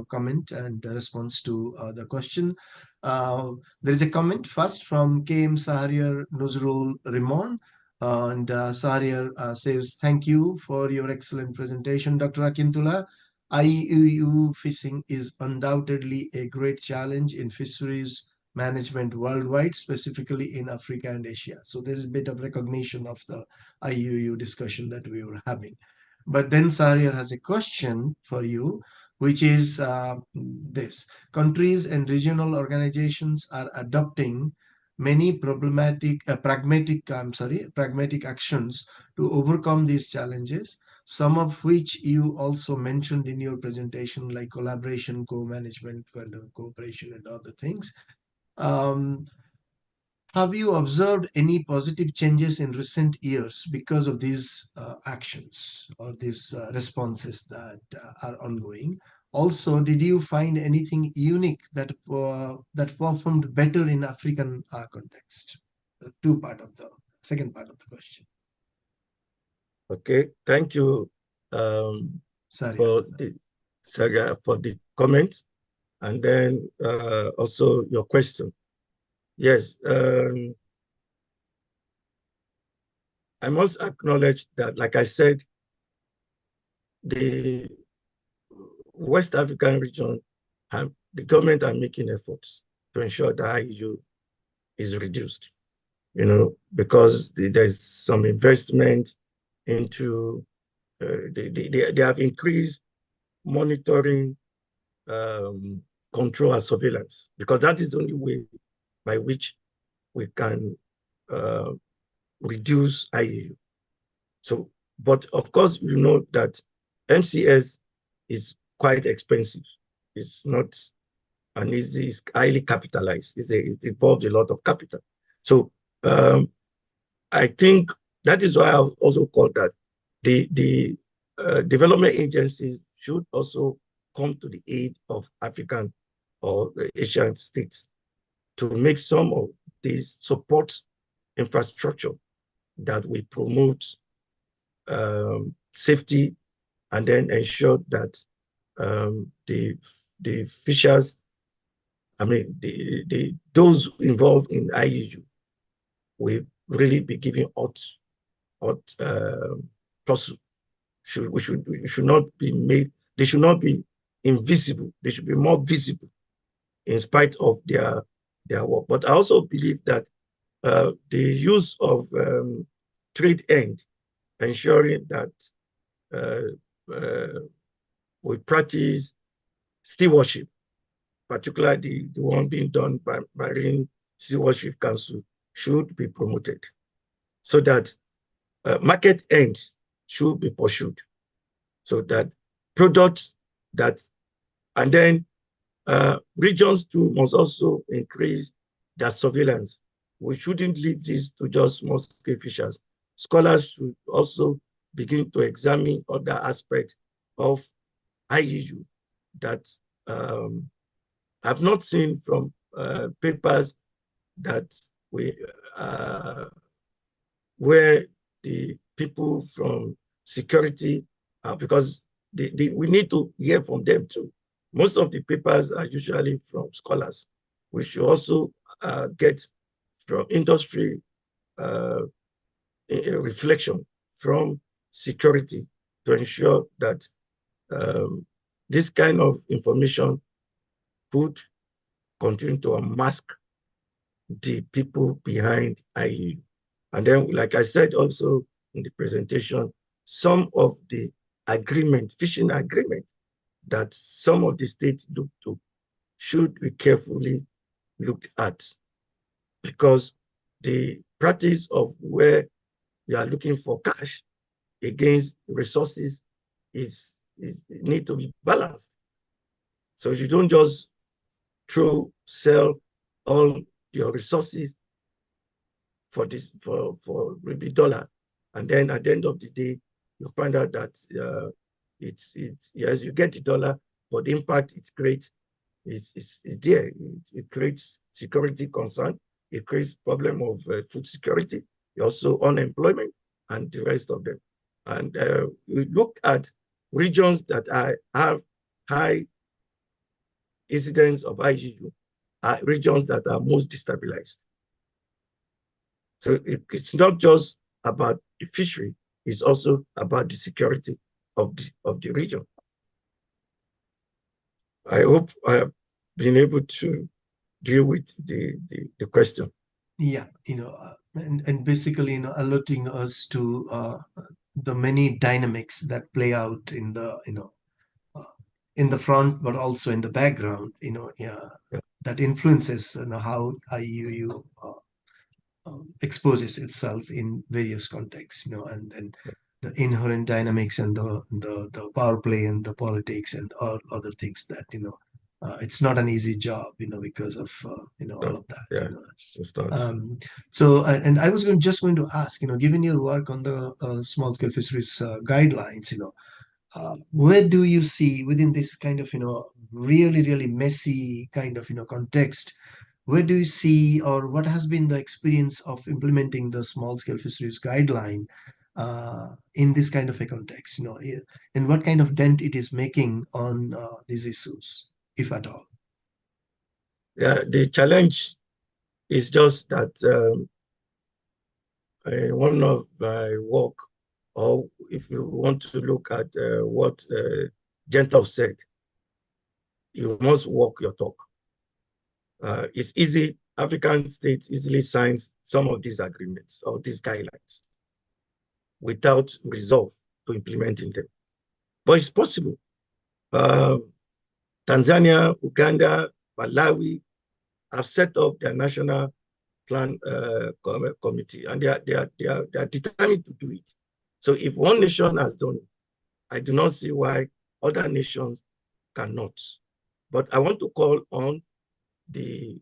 comment and response to the question. There is a comment first from KM Sahariar Nuzrul Rimon, and Sahariar says, "Thank you for your excellent presentation, Dr. Akintola. IUU fishing is undoubtedly a great challenge in fisheries management worldwide, specifically in Africa and Asia." So there's a bit of recognition of the IUU discussion that we were having. But then Sariar has a question for you, which is this. Countries and regional organizations are adopting many pragmatic actions to overcome these challenges, some of which you also mentioned in your presentation, like collaboration, co-management, cooperation, and other things. Um, have you observed any positive changes in recent years because of these actions or these responses that are ongoing? Also, did you find anything unique that performed better in African context? The second part of the question. Okay, thank you Sorry. for the Saga for the comment, and then also your question. Yes, I must acknowledge that, like I said, the West African region, the government are making efforts to ensure that IUU is reduced, because there's some investment into, they have increased monitoring, control and surveillance, because that is the only way by which we can reduce IUU. So, but of course, you know that MCS is quite expensive. It's not an easy, it's highly capitalized. It involves a lot of capital. So I think that is why I've also called that the development agencies should also come to the aid of African or Asian states to make some of these support infrastructure that will promote safety and then ensure that the fishers, I mean, those involved in IUU will really be given plus we should not be made, they should not be invisible. They should be more visible in spite of their work. But I also believe that the use of trade end, ensuring that we practice stewardship, particularly the one being done by Marine Stewardship Council, should be promoted so that market ends should be pursued, so that products that, and then regions too must also increase their surveillance. We shouldn't leave this to just small-scale fishers. Scholars should also begin to examine other aspects of IUU that I've not seen from papers that we where the people from security, because we need to hear from them too. Most of the papers are usually from scholars. We should also get from industry a reflection from security to ensure that this kind of information could continue to unmask the people behind IUU. And then, like I said also in the presentation, some of the fishing agreement that some of the states look to should be carefully looked at, because the practice of where you are looking for cash against resources need to be balanced. So you don't just sell all your resources for maybe dollar, and then at the end of the day, you find out that it's yes, you get the dollar, but the impact it creates is there. It creates security concern. It creates problem of food security, also unemployment, and the rest of them. And we look at regions that have high incidence of IGU, are regions that are most destabilized. So it's not just about the fishery, it's also about the security of the region. I hope I have been able to deal with the question. Yeah, and basically, alerting us to the many dynamics that play out in the front, but also in the background, yeah, that influences how exposes itself in various contexts, and then the inherent dynamics and the power play and the politics and all other things that it's not an easy job, because of all of that. Yeah, it's not. So, and I was just going to ask, given your work on the small scale fisheries guidelines, where do you see within this kind of really really messy kind of context, where do you see, or what has been the experience of implementing the small scale fisheries guideline in this kind of a context, and what kind of dent it is making on these issues, if at all? Yeah, the challenge is just that one of my work, or if you want to look at what Gentov said, you must walk your talk. It's easy, African states easily signs some of these agreements or these guidelines without resolve to implementing them. But it's possible. Tanzania, Uganda, Malawi have set up their national plan committee, and they are determined to do it. So if one nation has done it, I do not see why other nations cannot. But I want to call on the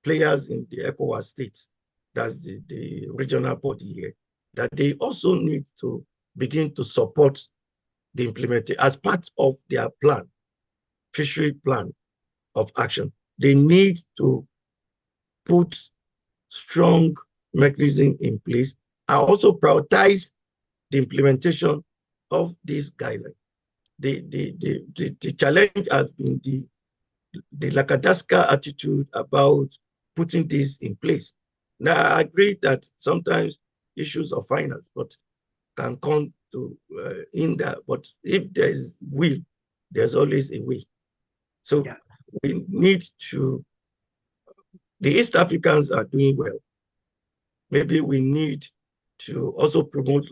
players in the ECOWAS states, that's the regional body here, that they also need to begin to support the implementation as part of their plan, fishery plan of action. They need to put strong mechanism in place and also prioritize the implementation of this guideline. The challenge has been the lackadaisical attitude about putting this in place. Now, I agree that sometimes issues of finance can come to in that, but if there is will, there's always a way. So yeah, we need to, the East Africans are doing well. Maybe we need to also promote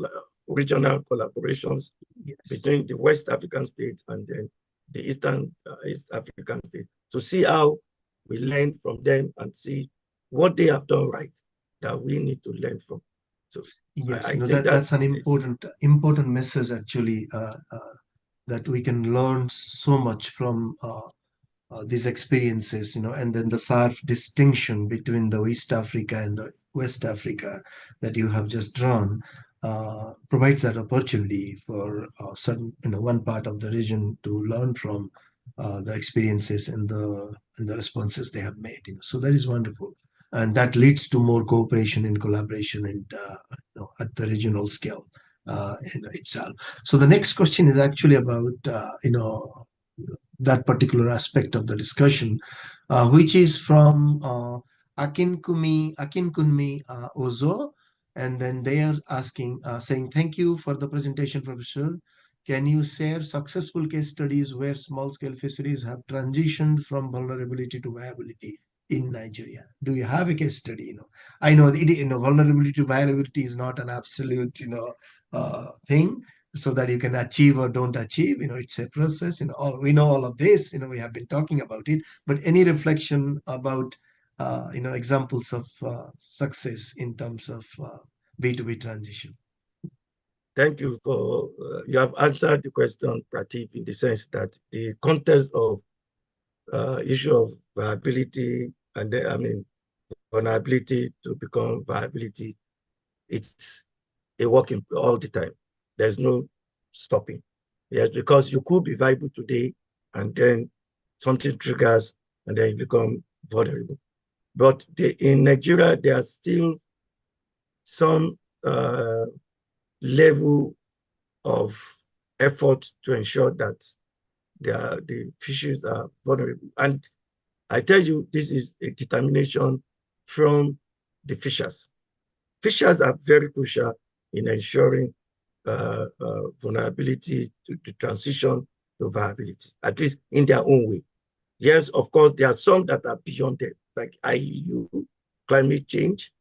regional collaborations between the West African states and then the East African states to see how we learn from them and see what they have done right that we need to learn from. So yes, I think that's an important message actually, that we can learn so much from these experiences, and then the sharp distinction between the East Africa and the West Africa that you have just drawn provides that opportunity for some, one part of the region to learn from the experiences and the responses they have made. So that is wonderful, and that leads to more cooperation and collaboration and at the regional scale itself. So the next question is actually about that particular aspect of the discussion, which is from Akinkunmi Ozo. And then they are asking, saying, thank you for the presentation, Professor. Can you share successful case studies where small-scale fisheries have transitioned from vulnerability to viability in Nigeria? Do you have a case study? I know, vulnerability to viability is not an absolute, thing, so that you can achieve or don't achieve. It's a process. We know all of this. We have been talking about it. But any reflection about examples of success in terms of B2B transition? Thank you for, you have answered the question, Prateep, in the sense that the context of issue of viability and then, I mean, vulnerability to become viability, it's a working all the time. There's no stopping. Yes, because you could be viable today and then something triggers and then you become vulnerable. But in Nigeria, there are still some level of effort to ensure that the fishes are vulnerable. And I tell you, this is a determination from the fishers. Fishers are very crucial in ensuring vulnerability to the transition to viability, at least in their own way. Yes, of course, there are some that are beyond it, like IEU, climate change,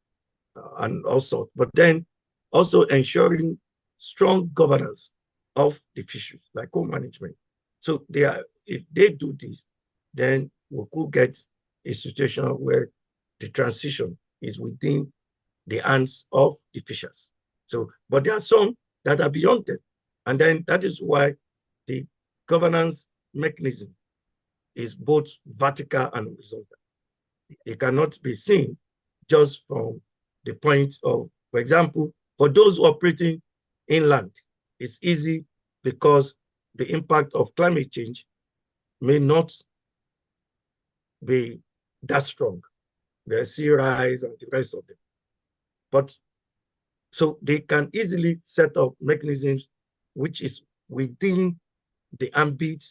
and also, but then also ensuring strong governance of the fisheries, like co-management. So they are, if they do this, then we could get a situation where the transition is within the hands of the fishers. So, but there are some that are beyond it. And then that is why the governance mechanism is both vertical and horizontal. It cannot be seen just from the point of, for example, for those operating inland, it's easy because the impact of climate change may not be that strong. The sea rise and the rest of them. But so they can easily set up mechanisms which is within the ambit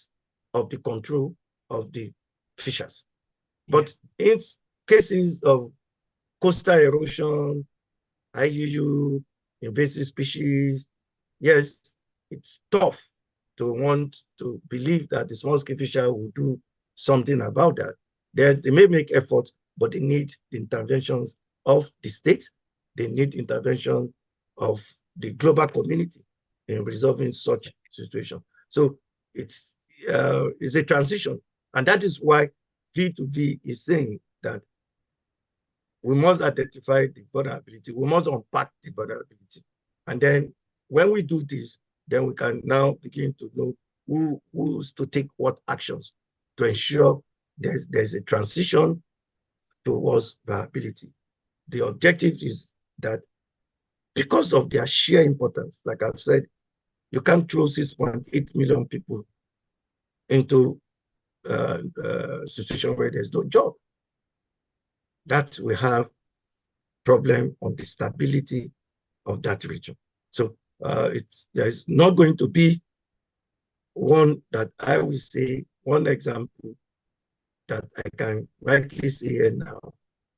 of the control of the fishers. But in cases of coastal erosion, IUU, invasive species, yes, it's tough to want to believe that the small-scale fisher will do something about that. They may make efforts, but they need the interventions of the state. They need intervention of the global community in resolving such situation. So it's a transition. And that is why V2V is saying that we must identify the vulnerability. We must unpack the vulnerability. And then when we do this, then we can now begin to know who's to take what actions to ensure there's a transition towards viability. The objective is that because of their sheer importance, like I've said, you can't throw 6.8 million people into a situation where there's no job. That we have problem on the stability of that region. So there's not going to be one that I will say, one example that I can rightly say here now,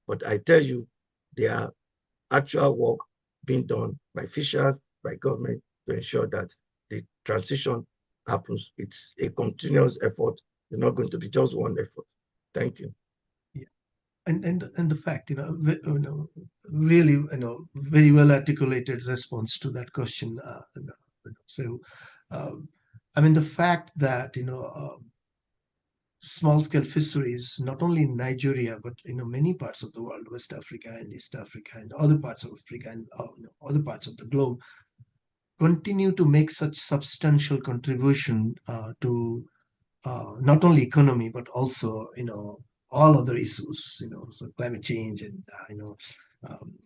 but I tell you, there are actual work being done by fishers, by government to ensure that the transition happens. It's a continuous effort. It's not going to be just one effort. Thank you. And the fact, really, very well articulated response to that question. So, I mean, the fact that small scale fisheries, not only in Nigeria, but many parts of the world, West Africa and East Africa and other parts of Africa and other parts of the globe, continue to make such substantial contribution to not only economy but also all other issues, so climate change and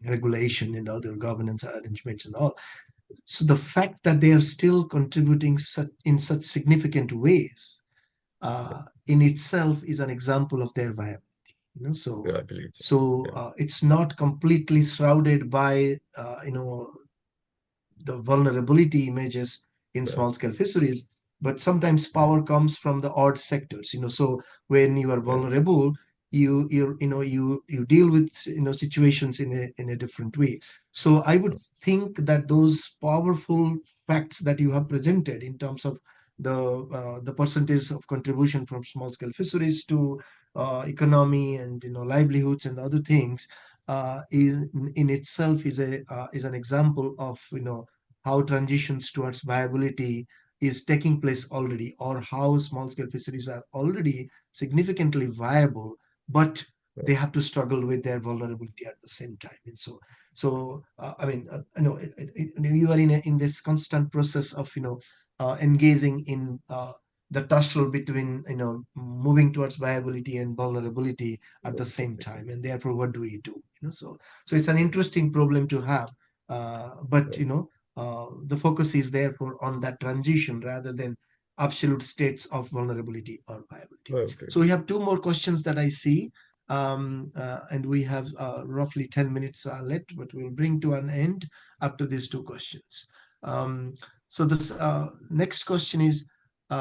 regulation and other governance arrangements and all. So the fact that they are still contributing in such significant ways in itself is an example of their viability. So Viability. it's not completely shrouded by the vulnerability images in small scale fisheries, but sometimes power comes from the odd sectors. So when you are vulnerable, you deal with situations in a different way. So I would think that those powerful facts that you have presented in terms of the percentage of contribution from small scale fisheries to economy and livelihoods and other things in itself is an example of how transitions towards viability is taking place already, or how small scale fisheries are already significantly viable, but they have to struggle with their vulnerability at the same time. And I mean, you are in this constant process of engaging in the tussle between moving towards viability and vulnerability at the same time. And therefore, what do we do? So it's an interesting problem to have. But the focus is therefore on that transition rather than absolute states of vulnerability or viability. Okay. So we have two more questions that I see, and we have roughly 10 minutes left, but we'll bring to an end after these two questions. So this next question is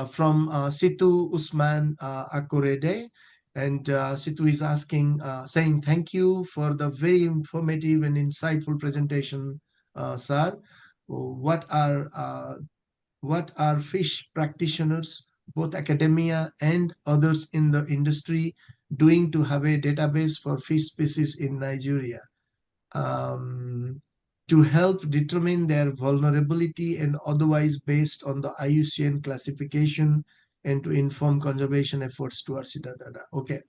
from Situ Usman Akure, and Situ is saying thank you for the very informative and insightful presentation, sir. What are fish practitioners, both academia and others in the industry, doing to have a database for fish species in Nigeria to help determine their vulnerability and otherwise based on the IUCN classification and to inform conservation efforts towards it? Okay,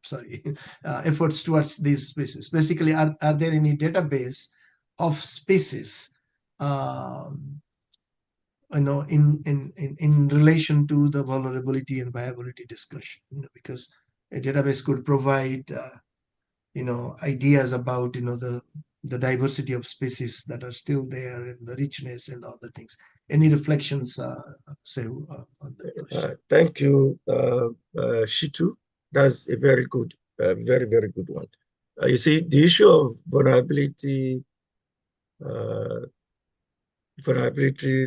sorry, efforts towards these species. Basically, are there any database of species in relation to the vulnerability and viability discussion, because a database could provide ideas about the diversity of species that are still there and the richness and other things. Any reflections, say, on that question? Thank you, Shitu. That's a very good, very, very good one. You see, the issue of vulnerability,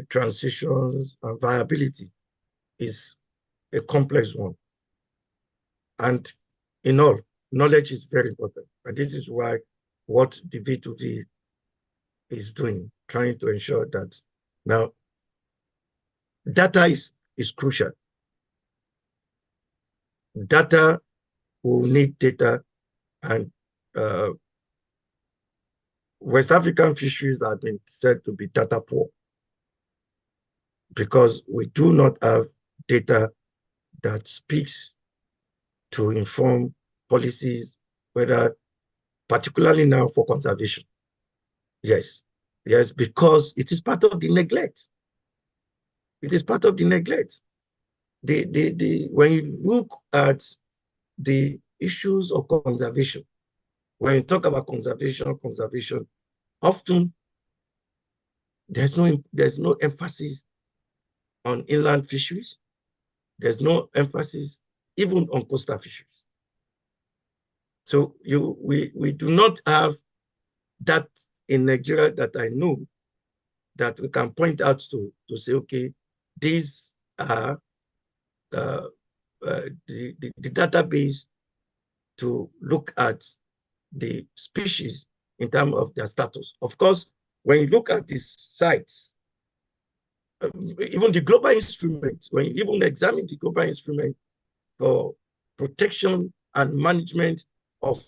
transitions, and viability is a complex one. And in all, knowledge is very important. And this is why what the V2V is doing, trying to ensure that now data is crucial. Data will need data, and West African fisheries have been said to be data poor because we do not have data that speaks to inform policies, whether particularly now for conservation. Yes, because it is part of the neglect. It is part of the neglect. When you look at the issues of conservation, when you talk about conservation, often there's no emphasis on inland fisheries. There's no emphasis even on coastal fisheries. So we do not have that in Nigeria that I know that we can point out to say, okay, these are the database to look at the species in terms of their status. Of course, when you look at these sites, even the global instrument, when you even examine the global instrument for protection and management of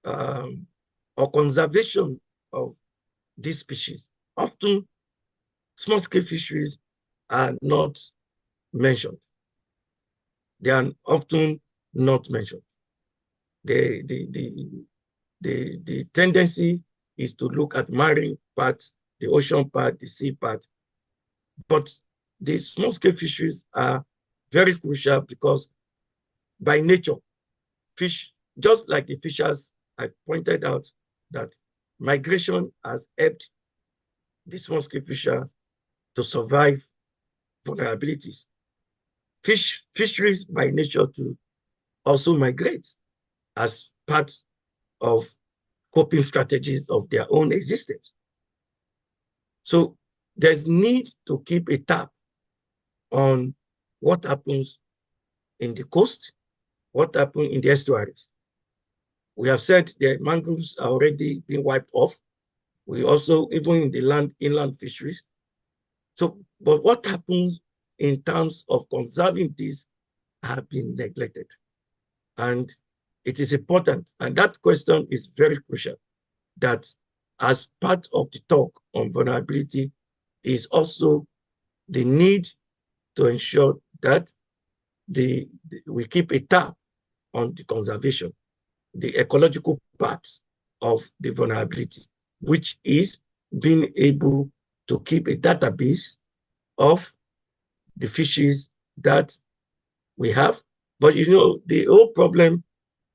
or conservation of these species, often small-scale fisheries are not mentioned. They are often not mentioned. The tendency is to look at marine part, the ocean part, the sea part, but the small-scale fisheries are very crucial because by nature, fish, just like the fishers, I pointed out that migration has helped the small-scale fisher to survive vulnerabilities. Fisheries by nature to also migrate as part of coping strategies of their own existence. So there's need to keep a tab on what happens in the coast, what happens in the estuaries. We have said the mangroves are already being wiped off. We also, even in the inland fisheries. So, but what happens in terms of conserving these have been neglected. And it is important, and that question is very crucial, that as part of the talk on vulnerability is also the need to ensure that we keep a tab on the conservation. the ecological part of the vulnerability, which is being able to keep a database of the fishes that we have. But the whole problem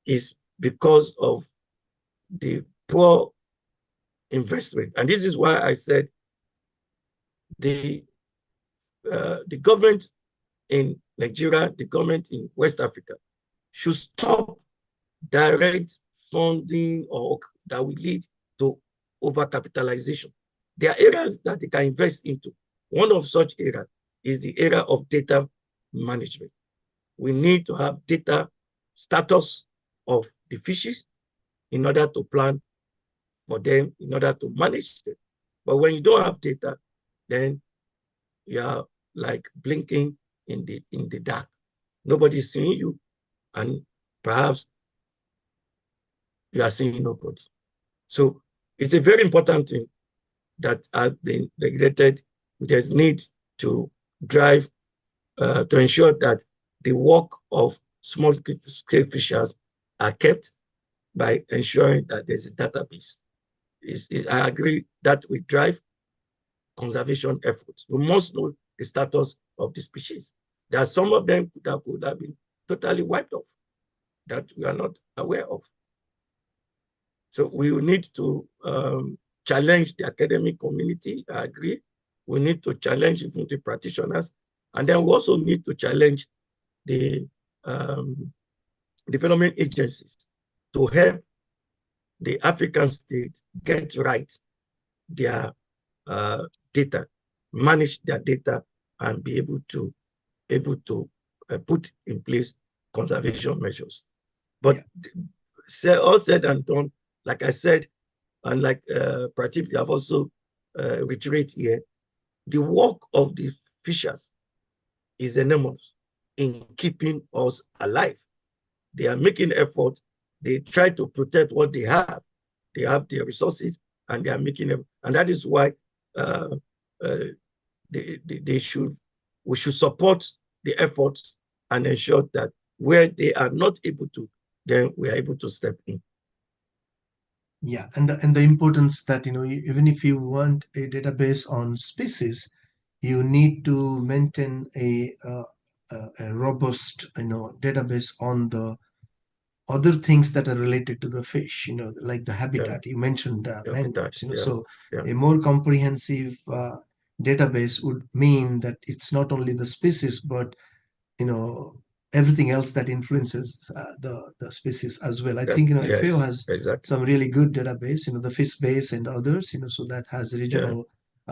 is because of the poor investment. And this is why I said the government in Nigeria, the government in West Africa should stop direct funding or that will lead to overcapitalization. There are areas that they can invest into. One of such areas is the area of data management. We need to have data status of the fishes in order to plan for them, in order to manage them. But when you don't have data, then you are like blinking in the dark. Nobody's seeing you, and perhaps you are seeing nobody. So it's a very important thing that has been regulated. There's need to drive to ensure that the work of small-scale fishers are kept by ensuring that there's a database. I agree that we drive conservation efforts. We must know the status of the species. There are some of them that could have been totally wiped off that we are not aware of. So we will need to challenge the academic community, I agree. We need to challenge the practitioners. And then we also need to challenge the development agencies to help the African states get right their data, manage their data, and be able to put in place conservation measures. But all said and done, like I said, and like Pratik, you have also reiterated here, the work of the fishers is enormous in keeping us alive. They are making effort. They try to protect what they have. They have their resources, and they are making effort. And that is why we should support the effort and ensure that where they are not able to, then we are able to step in. Yeah, and the importance that even if you want a database on species, you need to maintain a robust database on the other things that are related to the fish, like the habitat. You mentioned mangroves, so a more comprehensive database would mean that it's not only the species, but everything else that influences the species as well. I think FAO has some really good database, the fish base and others, so that has regional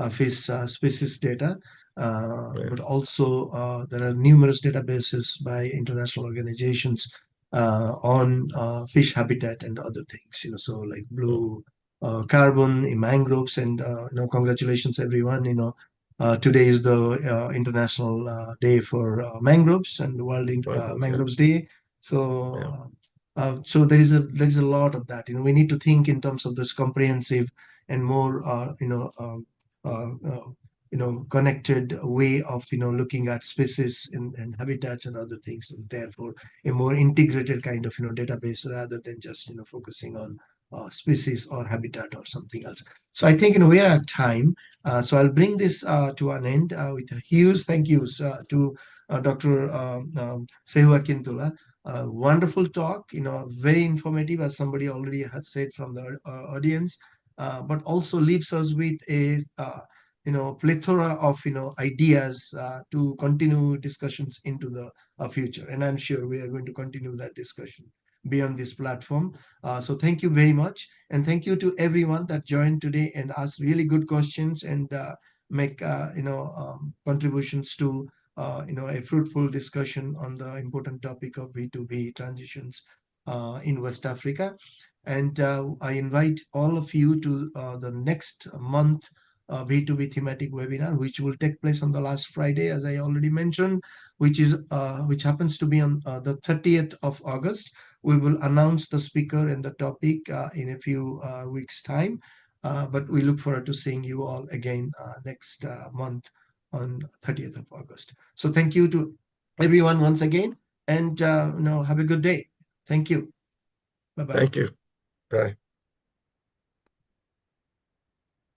fish species data. But also there are numerous databases by international organizations on fish habitat and other things, so like blue carbon in mangroves. And congratulations everyone, today is the International Day for Mangroves and World Mangroves Day. So, so there is a lot of that. We need to think in terms of this comprehensive and more, connected way of looking at species and habitats and other things. And therefore, a more integrated kind of database rather than just focusing on species or habitat or something else. So I think we are at time. So I'll bring this to an end with a huge thank yous to Dr. Shehu Akintola. Wonderful talk, very informative, as somebody already has said from the audience, but also leaves us with a plethora of ideas to continue discussions into the future. And I'm sure we are going to continue that discussion beyond this platform. So thank you very much. And thank you to everyone that joined today and asked really good questions and make contributions to a fruitful discussion on the important topic of B2B transitions in West Africa. And I invite all of you to the next month B2B thematic webinar, which will take place on the last Friday, as I already mentioned, which happens to be on the 30th of August. We will announce the speaker and the topic in a few weeks' time. But we look forward to seeing you all again next month on 30th of August. So thank you to everyone once again, and have a good day. Thank you. Bye-bye. Thank you. Bye.